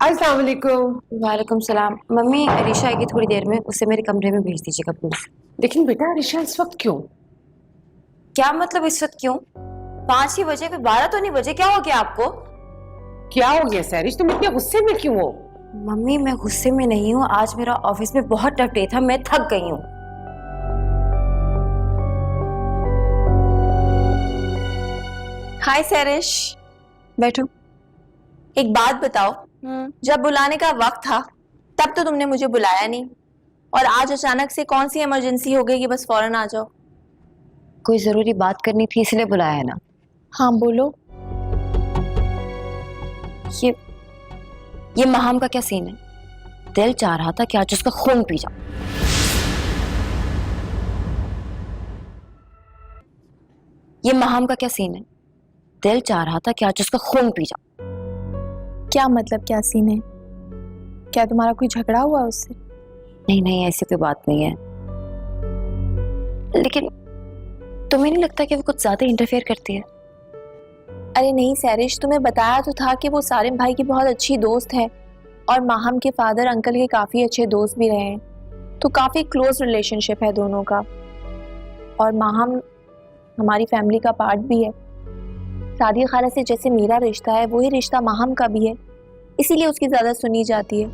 अस्सलाम वालेकुम। वालेकुम सलाम। मम्मी अरीशा आएगी थोड़ी देर में, उसे मेरे कमरे में भेज दीजिएगा प्लीज। लेकिन बेटा अरीशा इस वक्त क्यों? क्या मतलब इस वक्त क्यों? 5 ही बजे, कोई 12 तो नहीं बजे, क्या हो गया आपको? क्या हो गया सैरिश, तुम इतने गुस्से में क्यों हो? मम्मी मैं गुस्से में नहीं हूँ, आज मेरा ऑफिस में बहुत टफ डे था, मैं थक गई हूँ। हाय सैरिश, बैठो। एक बात बताओ, जब बुलाने का वक्त था तब तो तुमने मुझे बुलाया नहीं, और आज अचानक से कौन सी इमरजेंसी हो गई कि बस फौरन आ जाओ? कोई जरूरी बात करनी थी इसलिए बुलाया है ना। हाँ बोलो। ये महाम का क्या सीन है? दिल चाह रहा था कि आज उसका खून पी जाऊं। ये महाम का क्या सीन है? दिल चाह रहा था कि आज उसका खून पी जाऊं। क्या मतलब, क्या सीन है? क्या तुम्हारा कोई झगड़ा हुआ उससे? नहीं नहीं, ऐसी कोई बात नहीं है, लेकिन तुम्हें नहीं लगता कि वो कुछ ज्यादा इंटरफेयर करती है? अरे नहीं सैरिश, तुम्हें बताया तो था कि वो सारिम भाई की बहुत अच्छी दोस्त है, और माहम के फादर अंकल के काफ़ी अच्छे दोस्त भी रहे हैं, तो काफ़ी क्लोज रिलेशनशिप है दोनों का। और माहम हमारी फैमिली का पार्ट भी है। सादिया खाला से जैसे मेरा रिश्ता है वही रिश्ता माहम का भी है, इसीलिए उसकी ज़्यादा सुनी जाती है।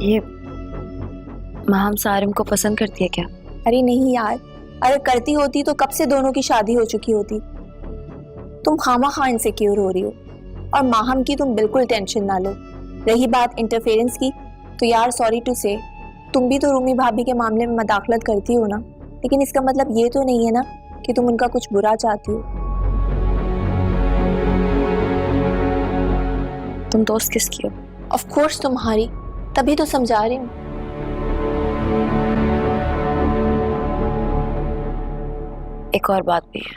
ये माहम सारिम को पसंद करती है क्या? अरे नहीं यार, अरे करती होती तो कब से दोनों की शादी हो चुकी होती। तुम खामा इनसिक्योर हो रही हो, और माहम की तुम बिल्कुल टेंशन ना लो। रही बात इंटरफेरेंस की, तो यार सॉरी टू से, तुम भी तो रूमी भाभी के मामले में मदाखलत करती हो ना, लेकिन इसका मतलब ये तो नहीं है ना कि तुम उनका कुछ बुरा चाहती हो। तुम दोस्त किसकी हो? ऑफ कोर्स तुम्हारी, तभी तो समझा रही हूँ। एक और बात भी है।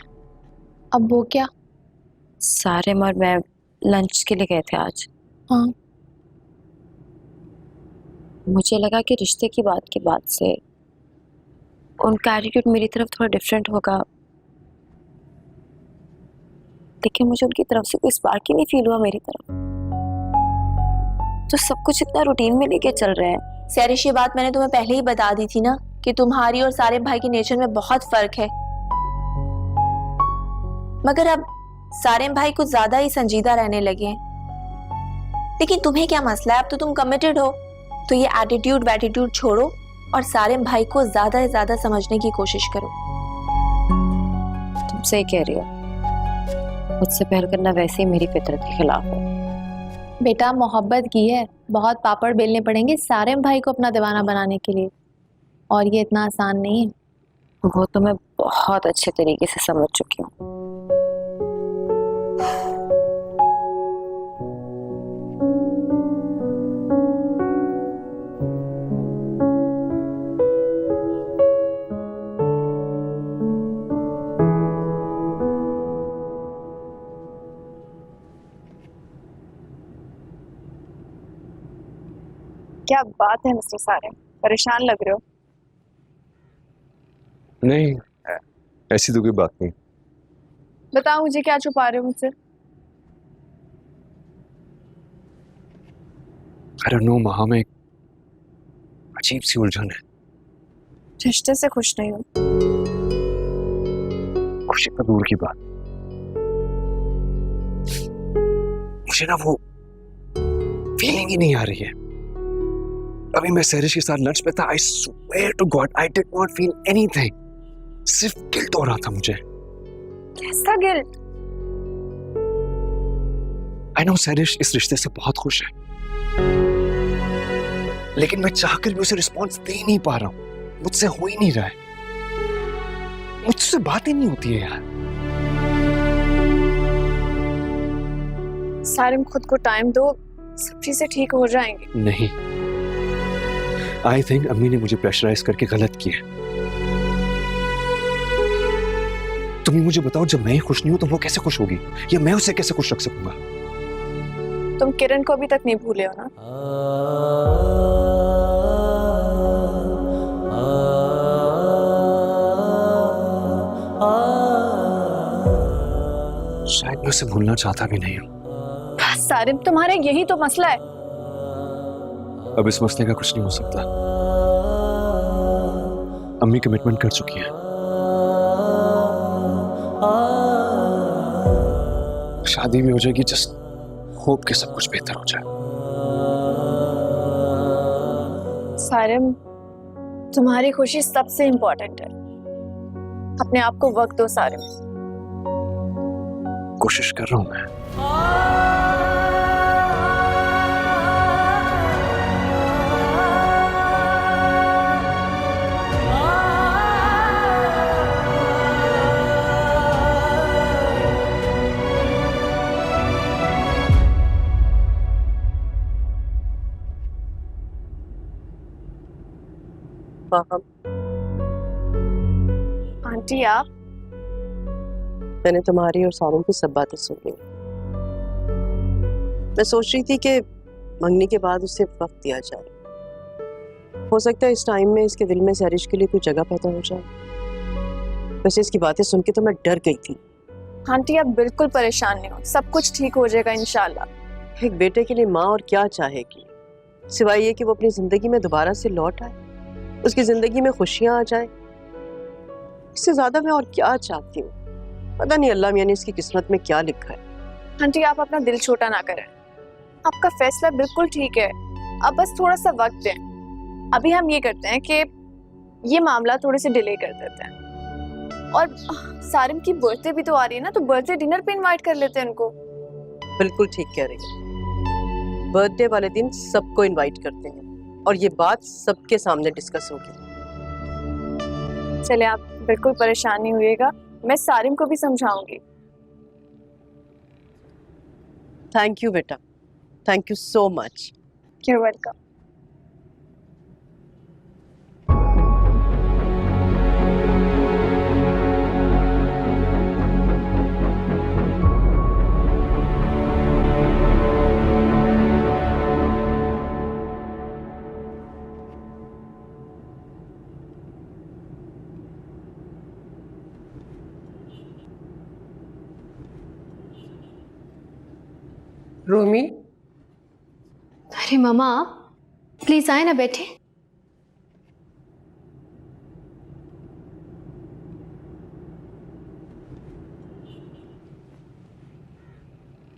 अब वो क्या? सारिम और मैं लंच के लिए गए थे आज। हाँ। मुझे लगा कि रिश्ते की बात के बाद से उनका एटीट्यूड मेरी तरफ थोड़ा डिफरेंट होगा, लेकिन मुझे उनकी तरफ से कोई स्पार्क ही नहीं फील हुआ मेरी तरफ। तो सब कुछ इतना रूटीन में लेके चल रहे हैं। सैरिश, ये बात मैंने तुम्हें पहले ही बता दी थी ना कि तुम्हारी और सारिम भाई के नेचर में बहुत फर्क है, मगर अब सारिम भाई कुछ ज्यादा ही संजीदा रहने लगे हैं। लेकिन तुम्हें क्या मसला है, अब तो तुम कमिटेड हो, तो ये एटीट्यूड वैटीट्यूड छोड़ो और सारिम भाई को ज्यादा से ज्यादा समझने की कोशिश करो। तुम सही कह रही हो, मुझसे पहल करना वैसे ही मेरी फितरत के खिलाफ है। बेटा मोहब्बत की है, बहुत पापड़ बेलने पड़ेंगे सारिम भाई को अपना दीवाना बनाने के लिए, और ये इतना आसान नहीं है। वो तो मैं बहुत अच्छे तरीके से समझ चुकी हूँ। क्या बात है मिस्टर सारिम, परेशान लग रहे हो? नहीं, ऐसी तो कोई बात नहीं। बताओ मुझे, क्या छुपा रहे हो मुझसे? I don't know, महा में एक अजीब सी उलझन है। रिश्ते से खुश नहीं हो? खुशी तो दूर की बात, मुझे ना वो फीलिंग ही नहीं आ रही है। अभी मैं सैरिश के साथ लंच पे था, I swear to God, I did not feel anything. सिर्फ गिल्ट हो रहा था मुझे। कैसा गिल्ट? आई नो सैरिश इस रिश्ते से बहुत खुश है, लेकिन मैं चाहकर भी उसे रिस्पॉन्स दे नहीं पा रहा हूं। मुझसे हो ही नहीं रहा है, मुझसे बात ही नहीं होती है यार। सारिम, खुद को टाइम दो, सब चीजें ठीक हो जाएंगी। नहीं, आई थिंक अम्मी ने मुझे प्रेशराइज करके गलत किया। तुम ही मुझे बताओ, जब मैं खुश नहीं हूं तो वो कैसे खुश होगी, या मैं उसे कैसे खुश रख सकूंगा? तुम किरण को अभी तक नहीं भूले हो ना? शायद मैं उसे भूलना चाहता भी नहीं हूं। सारिम, तुम्हारे यही तो मसला है। अब इस मसले का कुछ नहीं हो सकता। अम्मी कमिटमेंट कर चुकी है, शादी भी हो जाएगी। जस्ट होप कि सब कुछ बेहतर हो जाए। सारिम, तुम्हारी खुशी सबसे इम्पोर्टेंट है। अपने आप को वक्त दो सारिम। कोशिश कर रहा हूं मैं। आंटी, आप? मैंने तुम्हारी और सारों की सब बातें सुन ली। मैं सोच रही थी कि मंगनी के बाद उसे वक्त दिया जाए। हो सकता है इस टाइम में इसके दिल में सैरिश के लिए कोई जगह पैदा हो जाए। वैसे इसकी बातें सुन के तो मैं डर गई थी। आंटी, आप बिल्कुल परेशान नहीं हो, सब कुछ ठीक हो जाएगा इंशाल्लाह। एक बेटे के लिए माँ और क्या चाहेगी, सिवाय ये कि वो अपनी जिंदगी में दोबारा से लौट आए, उसकी जिंदगी में खुशियां आ जाए। इससे ज्यादा मैं और क्या चाहती हूँ। पता नहीं अल्लाह मियां ने इसकी किस्मत में क्या लिखा है। आंटी, आप अपना दिल छोटा ना करें। आपका फैसला बिल्कुल ठीक है, अब बस थोड़ा सा वक्त दें। अभी हम ये करते हैं कि ये मामला थोड़े से डिले कर देते हैं। और सारिम की बर्थडे भी तो आ रही है ना, तो बर्थडे डिनर पे इनवाइट कर लेते हैं उनको। बिल्कुल ठीक कह रही है। बर्थडे वाले दिन सबको इनवाइट करते हैं और ये बात सबके सामने डिस्कस होगी। चले, आप बिल्कुल परेशान नहीं हुइएगा, मैं सारिम को भी समझाऊंगी। थैंक यू बेटा, thank you so much. You're welcome. रोमी, अरे मामा, प्लीज आए ना, बैठे।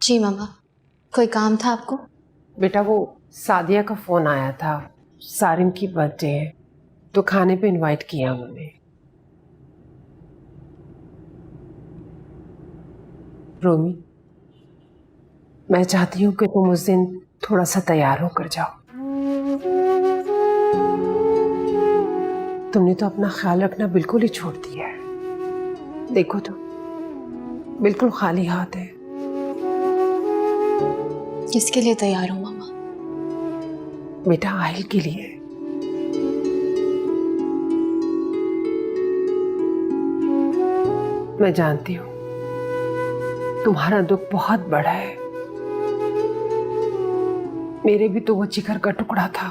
जी मामा, कोई काम था आपको? बेटा वो सादिया का फोन आया था, सारिम की बर्थडे है तो खाने पे इनवाइट किया उन्होंने। रोमी, मैं चाहती हूँ कि तुम उस दिन थोड़ा सा तैयार होकर जाओ। तुमने तो अपना ख्याल रखना बिल्कुल ही छोड़ दिया है। देखो तो बिल्कुल खाली हाथ है। किसके लिए तैयार हो मामा? बेटा आहिल के लिए। मैं जानती हूँ तुम्हारा दुख बहुत बड़ा है। मेरे भी तो वो जिगर का टुकड़ा था।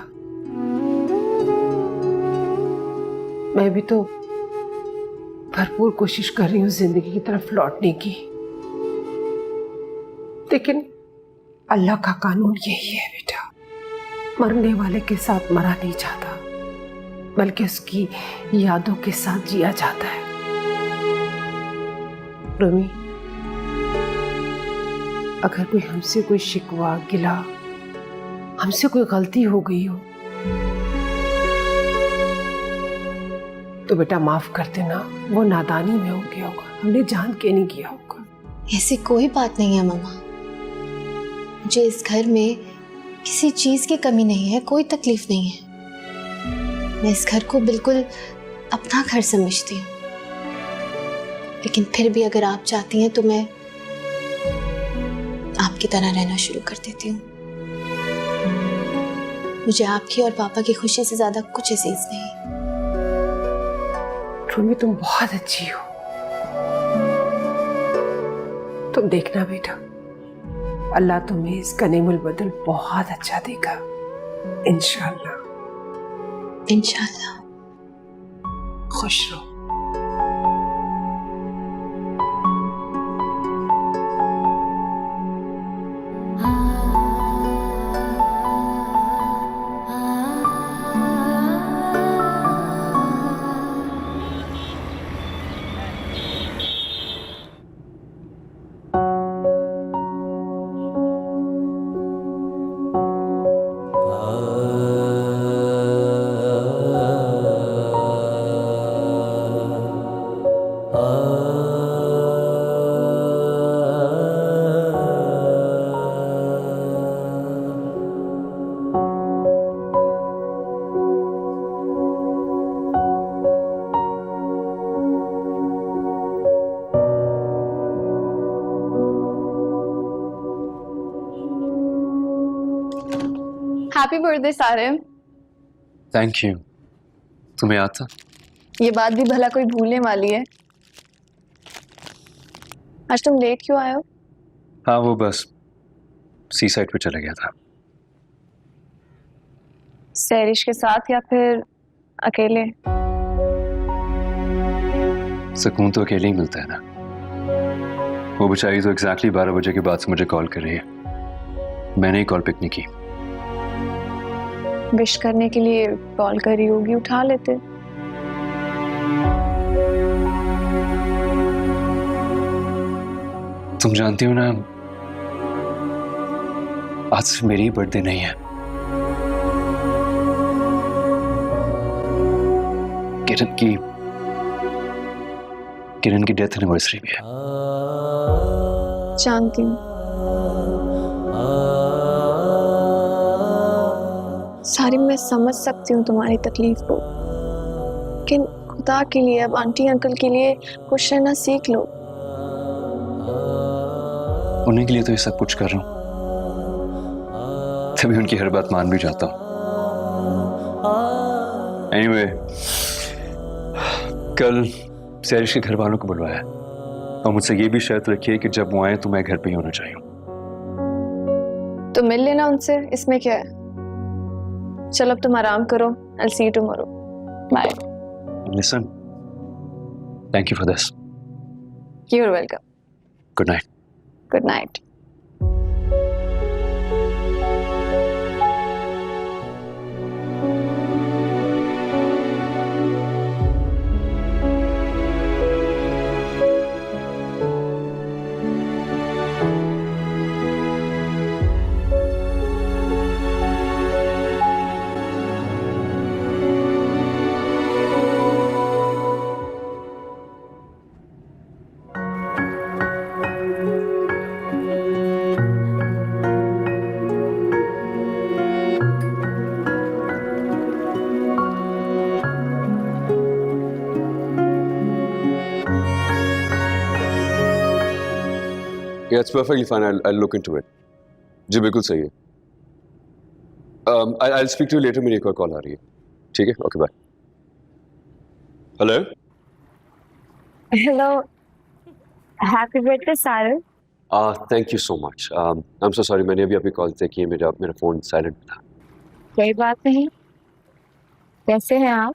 मैं भी तो भरपूर कोशिश कर रही हूँ जिंदगी की तरफ लौटने की, लेकिन अल्लाह का कानून यही है बेटा, मरने वाले के साथ मरा नहीं जाता, बल्कि उसकी यादों के साथ जिया जाता है। रोमी, अगर कोई हमसे कोई शिकवा गिला, हमसे कोई गलती हो गई हो तो बेटा माफ कर देना, वो नादानी में हो गया होगा, हमने जान के नहीं किया होगा। ऐसी कोई बात नहीं है मामा, मुझे इस घर में किसी चीज की कमी नहीं है, कोई तकलीफ नहीं है। मैं इस घर को बिल्कुल अपना घर समझती हूँ, लेकिन फिर भी अगर आप चाहती हैं तो मैं आपकी तरह रहना शुरू कर देती हूँ। मुझे आपकी और पापा की खुशी से ज्यादा कुछ अजीज नहीं। रूमी, तुम बहुत अच्छी हो। तुम देखना बेटा, अल्लाह तुम्हें इस गनीमुल बदल बहुत अच्छा देगा, इंशाल्लाह। इंशाल्लाह। खुश रहो। Happy birthday Sarim. Thank you. तुम्हें याद था? ये बात भी भला कोई भूलने वाली है? आज तुम लेट क्यों आए हो? हाँ, वो बस सी साइड पे चला गया था। सैरिश के साथ या फिर अकेले? सुकून तो अकेले ही मिलता है ना। वो बेचारी तो एग्जैक्टली 12 बजे के बाद से मुझे कॉल कर रही है। मैंने ही कॉल पिक नहीं की। विश करने के लिए कॉल करी होगी, उठा लेते। तुम जानती हो ना, आज सिर्फ मेरी ही बर्थडे नहीं है, किरण की डेथ एनिवर्सरी भी है। जानती हूँ। सारी मैं समझ सकती हूँ तुम्हारी तकलीफ को, लेकिन खुदा के लिए अब आंटी अंकल के लिए खुश रहना सीख लो। उन्हीं के लिए तो ये सब कुछ कर रहा हूँ, तभी उनकी हर बात मान भी जाता हूँ। Anyway, कल सैरिश के घर वालों को बुलवाया और मुझसे ये भी शर्त रखी है कि जब वो आए तो मैं घर पे ही होना चाहिए। तो मिल लेना उनसे, इसमें क्या है। चलो अब तुम आराम करो। I'll see you tomorrow. Bye. Listen, thank you for this. You're welcome. Good night. Good night. Yeah, it's perfectly fine. I'll look into it. जी बिल्कुल सही है। I'll speak to you later. मेरी एक और कॉल आ रही है। ठीक है? Okay, bye. Hello? Hello. Happy birthday, Sarah. Thank you so much. I'm so sorry. मैंने अभी आपकी कॉल देखी है, मेरा फोन साइलेंट था। कोई बात नहीं। कैसे हैं आप?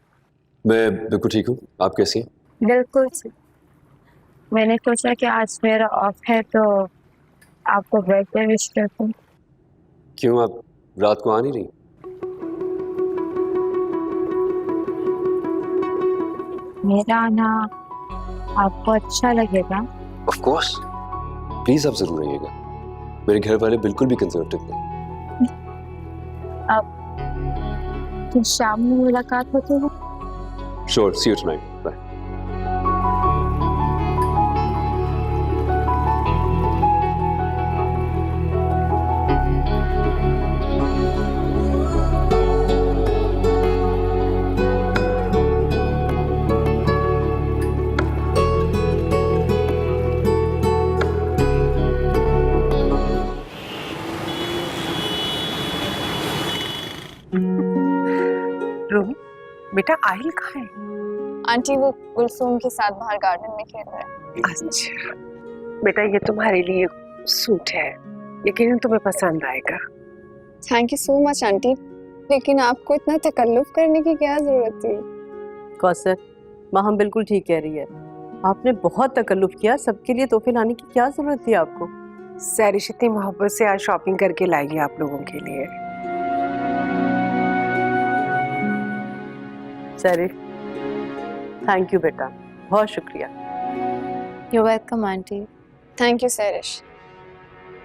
मैं बिल्कुल ठीक हूँ। आप कैसी हैं? बिल्कुल। मैंने सोचा कि आज मेरा ऑफ है तो आपको बर्थडे विश करता हूँ। क्यों, आप रात को आ नहीं रही? मेरा आना आपको अच्छा लगेगा? Of course. प्लीज आप जरूर आइएगा। मेरे घर वाले बिल्कुल भी कंजर्वेटिव नहीं। अब फिर शाम में मुलाकात होती है। Sure. See you tonight. Bye. Rumi, बेटा आहिल कहाँ है? आंटी वो कुलसुम के साथ बाहर गार्डन में खेल रहा है। अच्छा बेटा, ये तुम्हारे लिए सूट है, यकीनन तुम्हें पसंद आएगा। Thank you so much aunty, लेकिन आपको इतना तकल्लुफ करने की क्या जरूरत थी? कौसर, माँ हम बिल्कुल ठीक कह रही है। आपने बहुत तकल्लुफ किया, सबके लिए तोहफे लाने की क्या जरूरत थी आपको? सैरिश इतनी मोहब्बत से आज शॉपिंग करके लाएगी आप लोगों के लिए। सैरिश, थैंक यू बेटा, बहुत शुक्रिया। You welcome aunty. Thank you Sairish.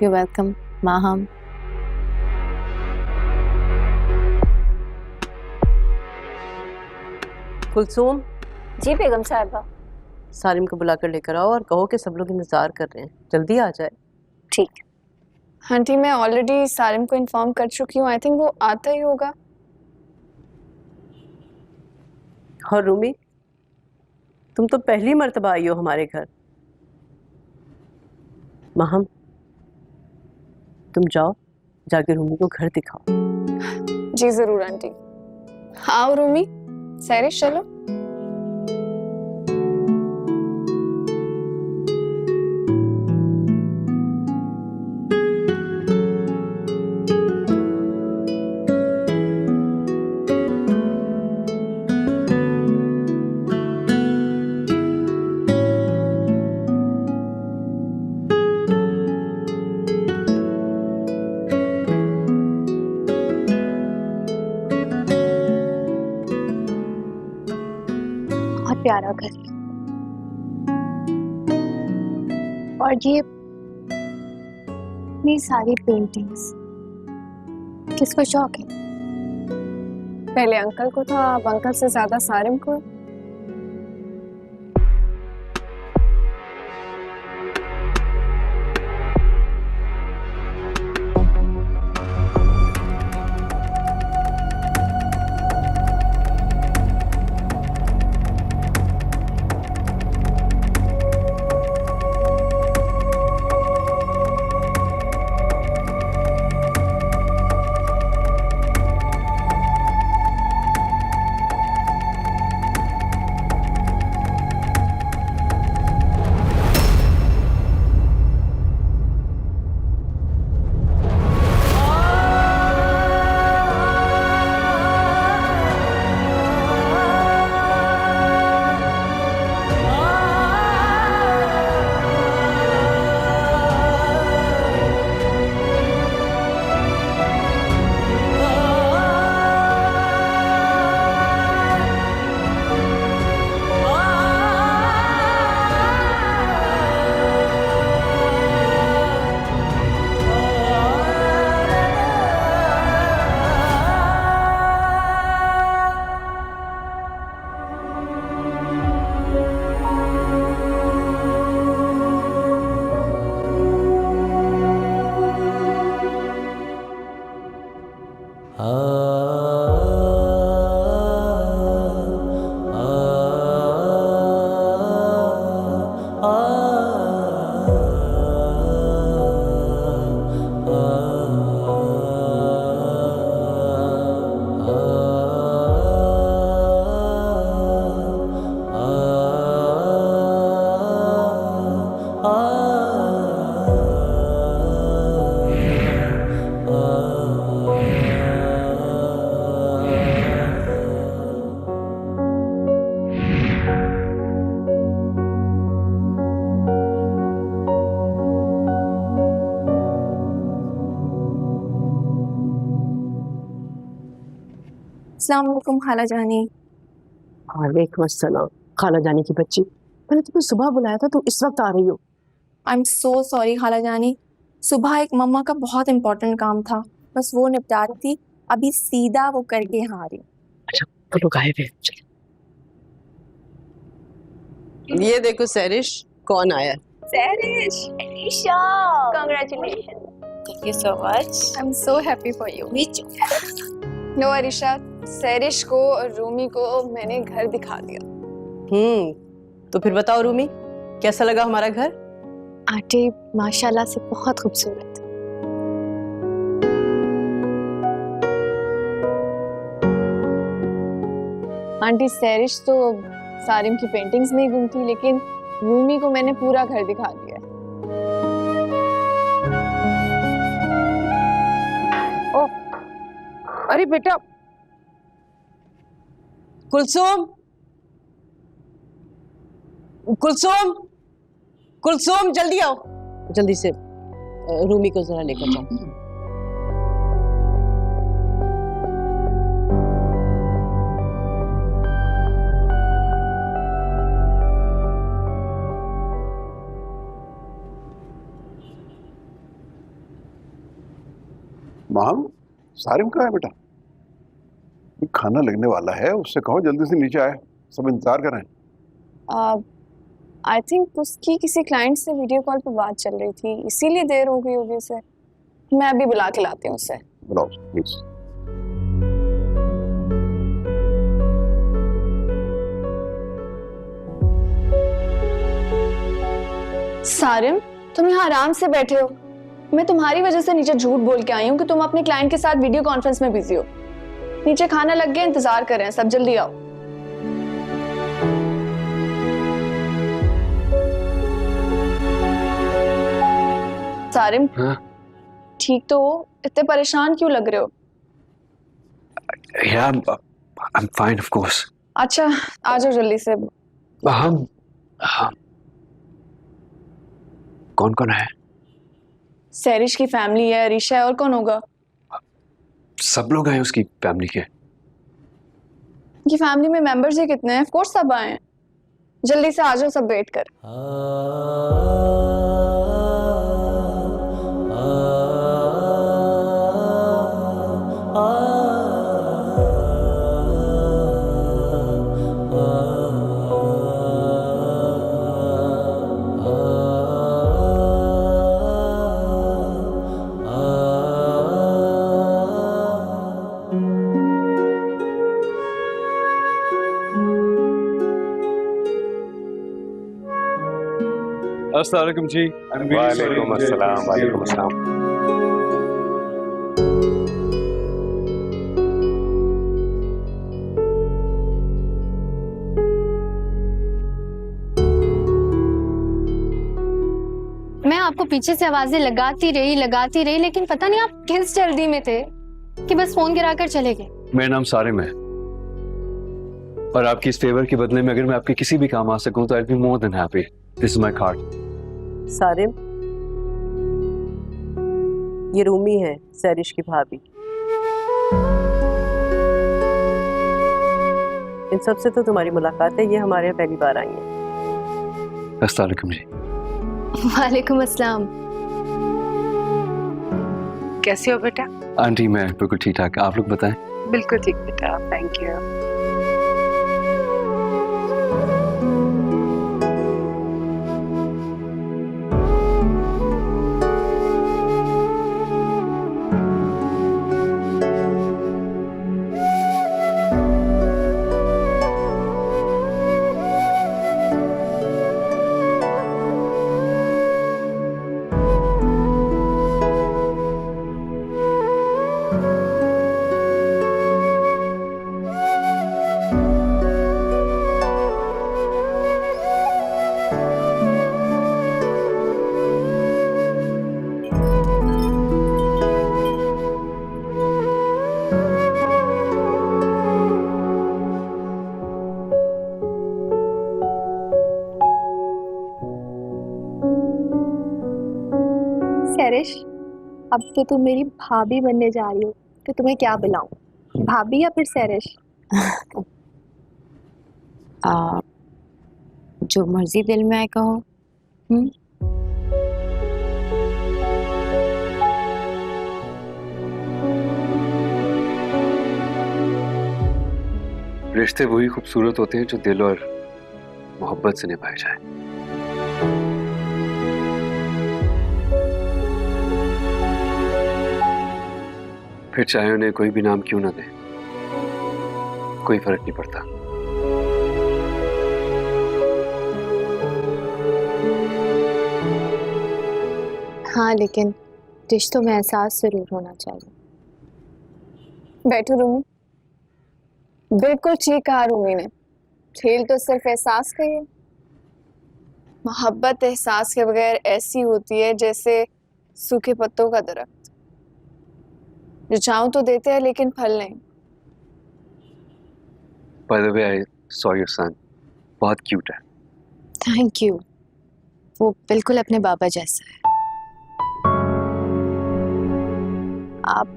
You welcome Maham. Kulsum, जी बेगम साहिबा। सारिम को बुलाकर लेकर आओ और कहो कि सब लोग इंतजार कर रहे हैं, जल्दी आ जाए। ठीक। आंटी मैं ऑलरेडी सारिम को इन्फॉर्म कर चुकी हूँ, आई थिंक वो आता ही होगा। और रूमी, तुम तो पहली मर्तबा आई हो हमारे घर। महम, तुम जाओ, जाके रूमी को घर दिखाओ। जी जरूर आंटी। आओ रूमी, सैरिश चलो। बहुत प्यारा घर है। और ये सारी पेंटिंग्स किसको शौक है? पहले अंकल को था, अब अंकल से ज्यादा सारिम को। अस्सलाम वालेकुम खाला जानी। वालेकुम अस्सलाम खाला जानी की बच्ची, मैंने तुम्हें सुबह बुलाया था, तुम इस वक्त आ रही हो। आई एम सो सॉरी खाला जानी, सुबह एक मम्मा का बहुत इंपॉर्टेंट काम था, बस वो निपटा रही थी, अभी सीधा वो करके यहाँ आ रही हूँ। अच्छा वो लोग आए थे। ये देखो सैरिश, कौन आया? Sairish, Areesha, congratulation. Thank you so much. I am so happy for you. No Areesha, Sairish को और रूमी को मैंने घर दिखा दिया। तो फिर बताओ रूमी, कैसा लगा हमारा घर? आंटी माशाल्लाह से बहुत खूबसूरत। आंटी सैरिश तो सारिम की पेंटिंग्स में ही गुम थी, लेकिन रूमी को मैंने पूरा घर दिखा दिया। ओ, अरे बेटा कुलसुम, कुलसुम, कुलसुम जल्दी आओ, जल्दी से रूमी को जरा लेकर जाओ। माम, सारिम कहाँ है बेटा? खाना लगने वाला है, उससे कहो जल्दी से नीचे आए, सब इंतजार कर रहे हैं। आई थिंक उसकी किसी क्लाइंट से वीडियो कॉल पे बात चल रही थी, इसीलिए देर हो गई होगी उसे। मैं अभी बुला के लाती हूँ उसे। बुलाओ प्लीज। सारिम, तुम यहाँ आराम से बैठे हो। मैं तुम्हारी वजह से नीचे झूठ बोल के आई हूँ कि तुम अपने क्लाइंट के साथ वीडियो कॉन्फ्रेंस में बिजी हो। नीचे खाना लग गया, इंतजार कर रहे हैं सब, जल्दी आओ। सारिम, ठीक तो हो? इतने परेशान क्यों लग रहे हो? Yeah, I'm fine, of course. अच्छा, आ जाओ जल्दी से। हम कौन कौन है? सैरिश की फैमिली है, अरीशा है, और कौन होगा? सब लोग आए उसकी फैमिली के। की फैमिली में मेंबर्स ही कितने हैं? ऑफ कोर्स सब आए हैं। जल्दी से आ जाओ, सब वेट कर। अस्सलाम वालेकुम जी। वालेकुम अस्सलाम, वालेकुम अस्सलाम। मैं आपको पीछे से आवाजें लगाती रही, लेकिन पता नहीं आप किस जल्दी में थे कि बस फोन गिराकर चले गए। मेरा नाम सारिम है और आपकी इस फेवर के बदले में अगर मैं आपके किसी भी काम आ सकूं तो I will be more than happy. This is my card. Sarim, ये रूमी है, सैरिश की भाभी। इन सब से तो तुम्हारी मुलाकात है, ये हमारे यहाँ पहली बार आई है। अस्सलाम वालेकुम जी। वालेकुम अस्सलाम। कैसे हो बेटा? आंटी मैं बिल्कुल ठीक ठाक, आप लोग बताएं। बिल्कुल ठीक बेटा, थैंक यू। सैरिश, अब तो तुम मेरी भाभी बनने जा रही हो, तो तुम्हें क्या बुलाऊं, भाभी या फिर सैरिश? जो मर्जी दिल में आए कहो। रिश्ते वही खूबसूरत होते हैं जो दिल और मोहब्बत से निभाए जाए। फिर चाहे उन्हें कोई भी नाम क्यों ना दे, कोई फर्क नहीं पड़ता। हाँ, लेकिन रिश्तों में एहसास जरूर होना चाहिए। बैठो रूमी। बिल्कुल ठीक कहा रूमी ने, खेल तो सिर्फ एहसास का ही है। मोहब्बत एहसास के बगैर ऐसी होती है जैसे सूखे पत्तों का दरख्त, जो चाहूं तो देते हैं लेकिन फल नहीं। By the way I saw your son, बहुत क्यूट है। थैंक यू, वो बिल्कुल अपने बाबा जैसा है। आप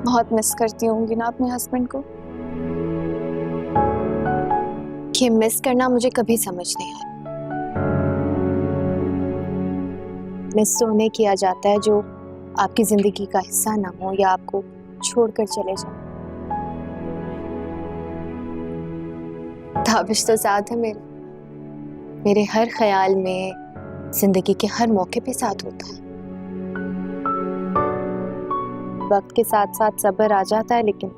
बहुत मिस करती होंगी ना अपने हस्बैंड को? कि मिस करना मुझे कभी समझ नहीं आया। मिस तो उन्हें किया जाता है जो आपकी जिंदगी का हिस्सा ना हो या आपको छोड़कर चले जाए। ताबिश तो साथ है मेरे हर ख्याल में, जिंदगी के हर मौके पे साथ होता है। वक्त के साथ साथ सब्र आ जाता है, लेकिन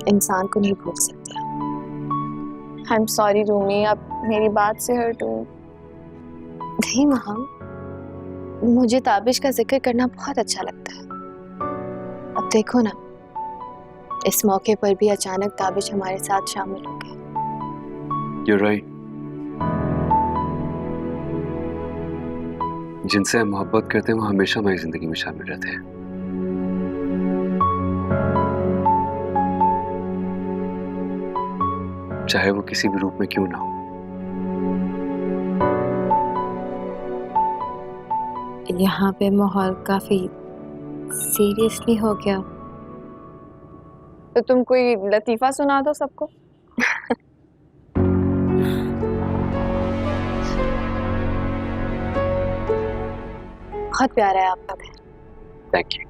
इंसान को नहीं भूल सकता। आई एम सॉरी रूमी, आप मेरी बात से हर्ट हो। नहीं महम, मुझे ताबिश का जिक्र करना बहुत अच्छा लगता है। अब देखो ना, इस मौके पर भी अचानक ताबिश हमारे साथ शामिल हो गया। You're right. जिनसे हम मोहब्बत करते हैं वो हमेशा हमारी जिंदगी में शामिल रहते हैं। चाहे वो किसी भी रूप में क्यों ना हो। यहाँ पे माहौल काफी सीरियसली हो गया। तो तुम कोई लतीफा सुना दो सबको। बहुत प्यारा है आपका घर। Thank you.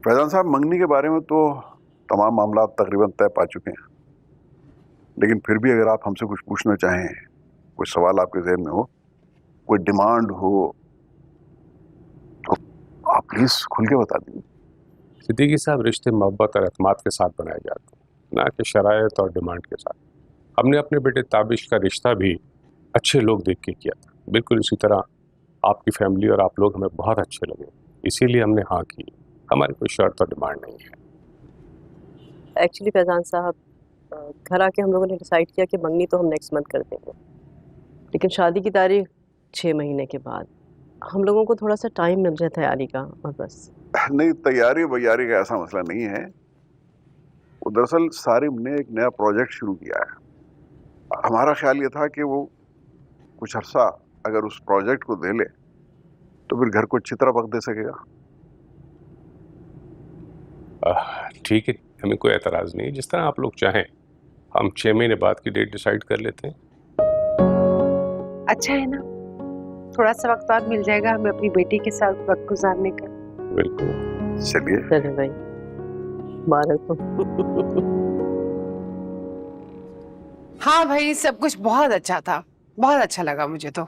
फैजान साहब, मंगनी के बारे में तो तमाम मामला तकरीबन तय पा चुके हैं, लेकिन फिर भी अगर आप हमसे कुछ पूछना चाहें, कोई सवाल आपके ज़हन में हो, कोई डिमांड हो, तो आप प्लीज खुल के बता दीजिए। सिद्दीकी साहब, रिश्ते मोहब्बत और एतमाद के साथ बनाए जाते हैं, ना कि शरायत और डिमांड के साथ। हमने अपने बेटे ताबिश का रिश्ता भी अच्छे लोग देख के किया था। बिल्कुल इसी तरह आपकी फैमिली और आप लोग हमें बहुत अच्छे लगे, इसीलिए हमने हाँ की। हमारी कोई शर्त और डिमांड नहीं है। एक्चुअली फैजान साहब, घर आके हम लोगों ने डिसाइड किया कि मंगनी तो हम नेक्स्ट मंथ कर देंगे, लेकिन शादी की तारीख 6 महीने के बाद। हम लोगों को थोड़ा सा टाइम मिल जाए तैयारी का, और बस। नहीं, तैयारी वैयारी का ऐसा मसला नहीं है। वो दरअसल सारिम ने एक नया प्रोजेक्ट शुरू किया है। हमारा ख्याल ये था कि वो कुछ अरसा अगर उस प्रोजेक्ट को दे ले तो फिर घर को अच्छी तरह वक्त दे सकेगा। ठीक है, हमें कोई एतराज़ नहीं, जिस तरह आप लोग चाहें। हम 6 महीने बाद की डेट डिसाइड कर लेते हैं। अच्छा है ना, थोड़ा सा वक्त और मिल जाएगा हमें अपनी बेटी के साथ वक्त गुजारने का। बिल्कुल, चलिए। चलो भाई, मुबारक हो। हाँ भाई, सब कुछ बहुत अच्छा था, बहुत अच्छा लगा मुझे तो।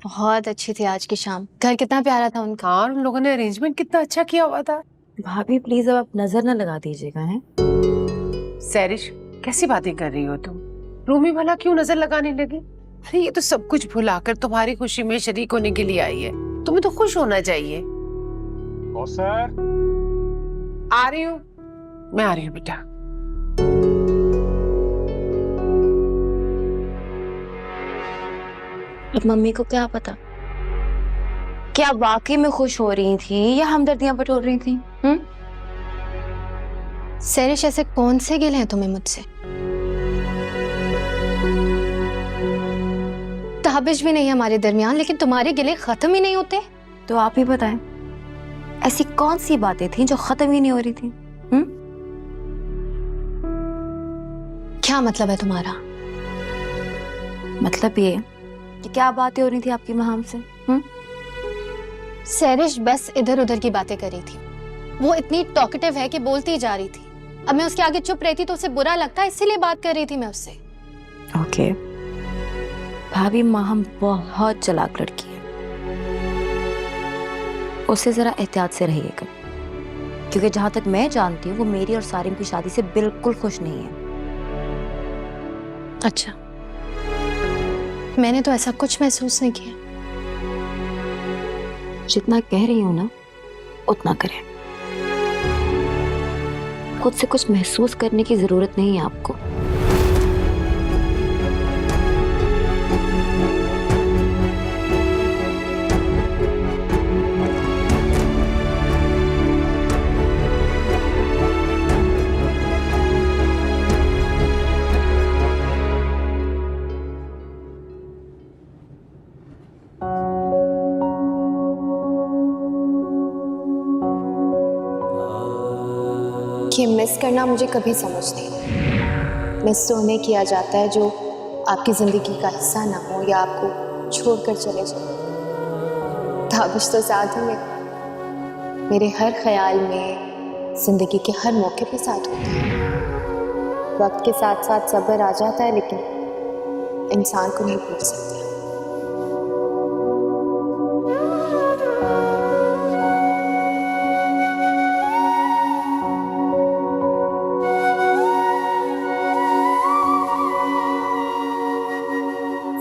बहुत अच्छी थी आज की शाम, घर कितना प्यारा था उनका। हाँ, उन लोगों ने अरेंजमेंट कितना अच्छा किया हुआ था। भाभी प्लीज अब आप नजर ना लगा दीजिएगा। हैं सैरिश, कैसी बातें कर रही हो तुम? रूमी भला क्यों नजर लगाने लगी? अरे ये तो सब कुछ भुलाकर तुम्हारी खुशी में शरीक होने के लिए आई है। तुम्हें तो खुश होना चाहिए। सर, आ रही हूँ, मैं आ रही हूँ बेटा। अब मम्मी को क्या पता क्या वाकई में खुश हो रही थी या हमदर्दियां बटोर रही थी? सैरिश, ऐसे कौन से गिले हैं तुम्हें मुझसे? ताबिश भी नहीं है हमारे दरमियान, लेकिन तुम्हारे गिले खत्म ही नहीं होते। तो आप ही बताएं, ऐसी कौन सी बातें थी जो खत्म ही नहीं हो रही थी? क्या मतलब है तुम्हारा? मतलब ये कि क्या बातें हो रही थी आपकी माँ से? सैरिश बस इधर उधर की बातें कर रही थी। वो इतनी टॉकेटिव है कि बोलती जा रही थी। अब मैं उसके आगे चुप रहती तो उसे बुरा लगता, इसीलिए बात कर रही थी मैं उससे। ओके भाभी, माँ बहुत चालाक लड़की है, उससे जरा एहतियात से रहिएगा। क्योंकि जहां तक मैं जानती हूँ वो मेरी और सारिम की शादी से बिल्कुल खुश नहीं है। अच्छा, मैंने तो ऐसा कुछ महसूस नहीं किया। जितना कह रही हूँ ना उतना करें। खुद से कुछ महसूस करने की जरूरत नहीं है आपको। कि मिस करना मुझे कभी समझ नहीं आया। मिस तो उन्हें किया जाता है जो आपकी ज़िंदगी का हिस्सा ना हो या आपको छोड़कर चले जाए। ताबिश तो साथ ही में मेरे हर ख्याल में, ज़िंदगी के हर मौके पे साथ होता है। वक्त के साथ साथ सब्र आ जाता है, लेकिन इंसान को नहीं भूल सकता।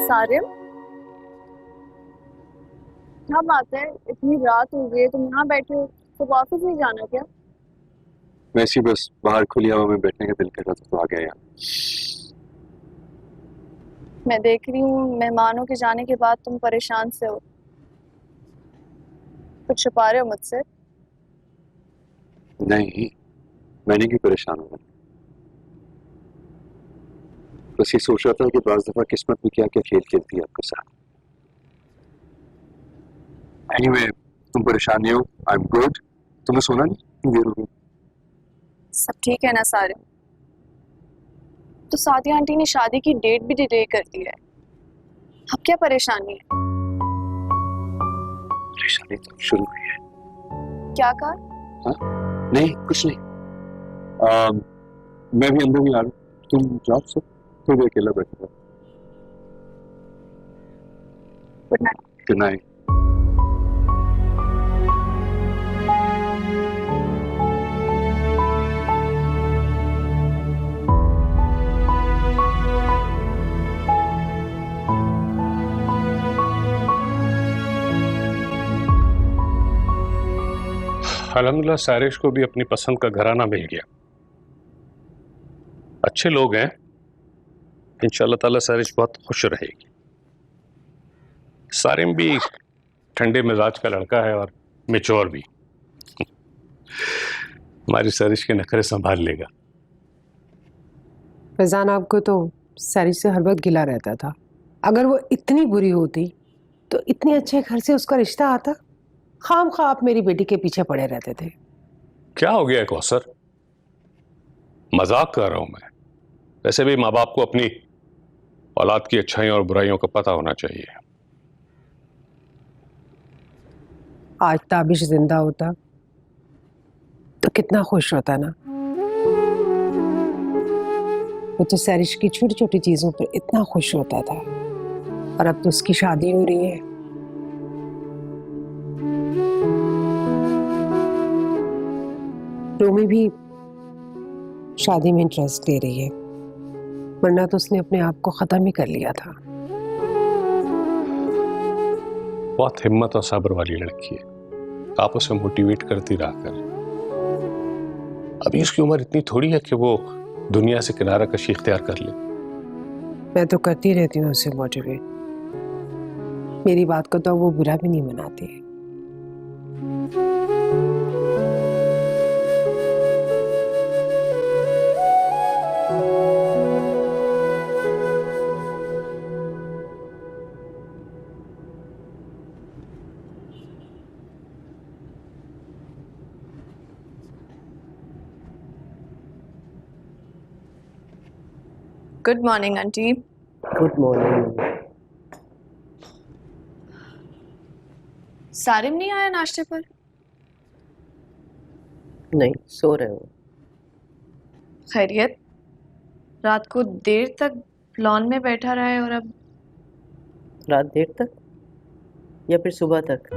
सारिम, क्या बात है, इतनी रात हो गई है, तुम यहाँ बैठे हो, तो ऑफिस नहीं जाना क्या? वैसे बस बाहर खुली हवा में बैठने का दिल कर रहा था तो आ गया यार। मैं देख रही हूँ मेहमानों के जाने के बाद तुम परेशान से हो, कुछ छुपा रहे हो मुझसे? नहीं, मैंने क्यों परेशान होगा। बस ये सोच रहा था कि बाज़ दफा किस्मत में क्या क्या खेल खेलती है आपके साथ। एनीवे, तुम परेशान नहीं हो, आई एम गुड। तुमने सोना नहीं, क्यों देर हो गई? सब ठीक है ना सारिम? तो सादिया आंटी ने शादी की डेट भी डिले कर दी है, अब क्या परेशानी है? परेशानी तो शुरू हुई है। क्या कहा? नहीं, कुछ नहीं। मैं भी अंदर नहीं आ रहा, तुम जाओ सब, थोड़ी देर अकेला बैठा। Good night. Good night. अल्हम्दुलिल्लाह सारिश को भी अपनी पसंद का घराना मिल गया। अच्छे लोग हैं, इंशाअल्लाह ताला सारिश बहुत खुश रहेगी। सारिम भी ठंडे मिजाज का लड़का है और मैच्योर भी। हमारी सारिश के नखरे संभाल लेगा। फैजान आपको तो सारिश से हर वक्त गिला रहता था। अगर वो इतनी बुरी होती तो इतने अच्छे घर से उसका रिश्ता आता। खाम खा आप मेरी बेटी के पीछे पड़े रहते थे। क्या हो गया कौसर, मजाक कर रहा हूं मैं। वैसे भी माँ बाप को अपनी औलाद की अच्छाइयों और बुराइयों का पता होना चाहिए। आज ताबिश जिंदा होता तो कितना खुश होता ना। वो तो सारिश की छोटी छोटी चीजों पर इतना खुश होता था, और अब तो उसकी शादी हो रही है। रोमी भी शादी में इंटरेस्ट ले रही है, वरना तो उसने अपने आप को खत्म ही कर लिया था। बहुत हिम्मत और सब्र वाली लड़की है, आप उसे मोटिवेट करती रहा कर। अभी उसकी उम्र इतनी थोड़ी है कि वो दुनिया से किनारा कशी इख्तियार कर ले। मैं तो करती रहती हूँ उसे मोटिवेट। मेरी बात को तो वो बुरा भी नहीं मनाती है। Good morning aunty. Good morning. Sarim नहीं आया नाश्ते पर? नहीं, सो रहे हो? खैरियत? रात को देर तक लॉन में बैठा रहा है, और अब रात देर तक या फिर सुबह तक?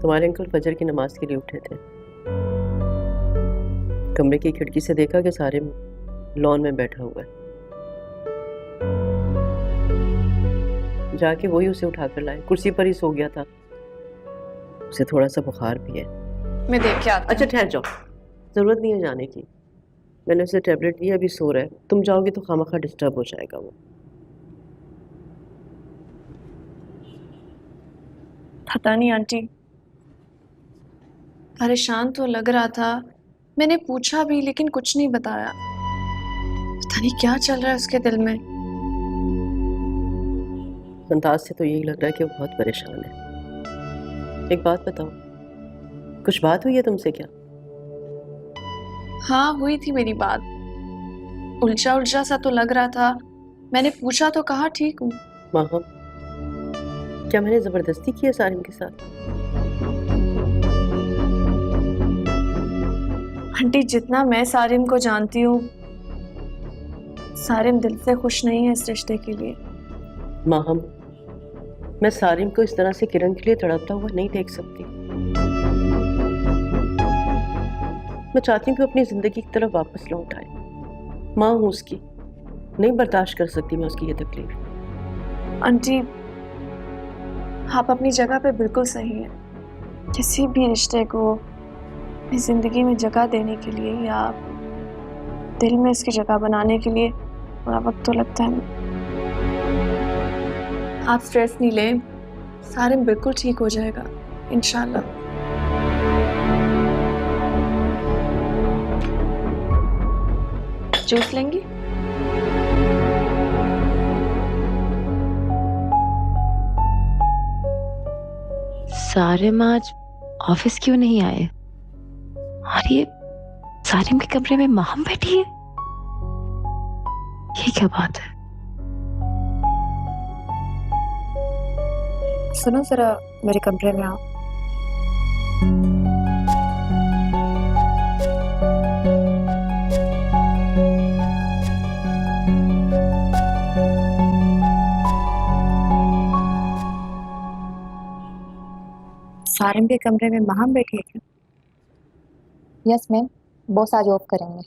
तुम्हारे अंकल फजर की नमाज के लिए उठे थे। कमरे की खिड़की से देखा कि सारिम लॉन में बैठा हुआ है। जाके वही उसे उठाकर लाए, कुर्सी पर ही सो गया था। उसे थोड़ा सा बुखार भी है। मैं देख के आती अच्छा ठहर जाओ, जरूरत नहीं है जाने की। मैंने उसे टैबलेट दिया, अभी सो रहा है। तुम जाओगे तो खामखा डिस्टर्ब हो जाएगा वो। पता नहीं आंटी, परेशान तो लग रहा था। मैंने पूछा भी लेकिन कुछ नहीं बताया। पता नहीं क्या चल रहा है उसके दिल में। अंदाज से तो यही लग रहा है कि वो बहुत परेशान है। एक बात बताओ, कुछ बात हुई है तुमसे क्या? हाँ हुई थी मेरी बात, उलझा उलझा सा तो लग रहा था। मैंने पूछा तो कहा ठीक हूँ। माहम, क्या मैंने जबरदस्ती की है सारिम के साथ? आंटी जितना मैं सारिम को जानती हूँ, सारिम दिल से खुश नहीं है इस रिश्ते के लिए। माहम, मैं सारिम को इस तरह से किरण के लिए तड़पता हुआ नहीं देख सकती। मैं चाहती हूँ कि अपनी जिंदगी की तरफ वापस लौट आए। माँ हूँ उसकी, नहीं बर्दाश्त कर सकती मैं उसकी ये तकलीफ। आंटी आप अपनी जगह पे बिल्कुल सही हैं। किसी भी रिश्ते को अपनी जिंदगी में जगह देने के लिए या दिल में इसकी जगह बनाने के लिए थोड़ा वक्त तो लगता है। आप स्ट्रेस नहीं लें, सारिम बिल्कुल ठीक हो जाएगा इंशाल्लाह। जूस लेंगी? सारिम आज ऑफिस क्यों नहीं आए? और ये सारिम के कमरे में महम बैठी है, ये क्या बात है? सुनो जरा, मेरे कमरे में आओ। सारिम के कमरे में महम बैठी है क्या? यस मैम, बॉस आज ऑफ करेंगे।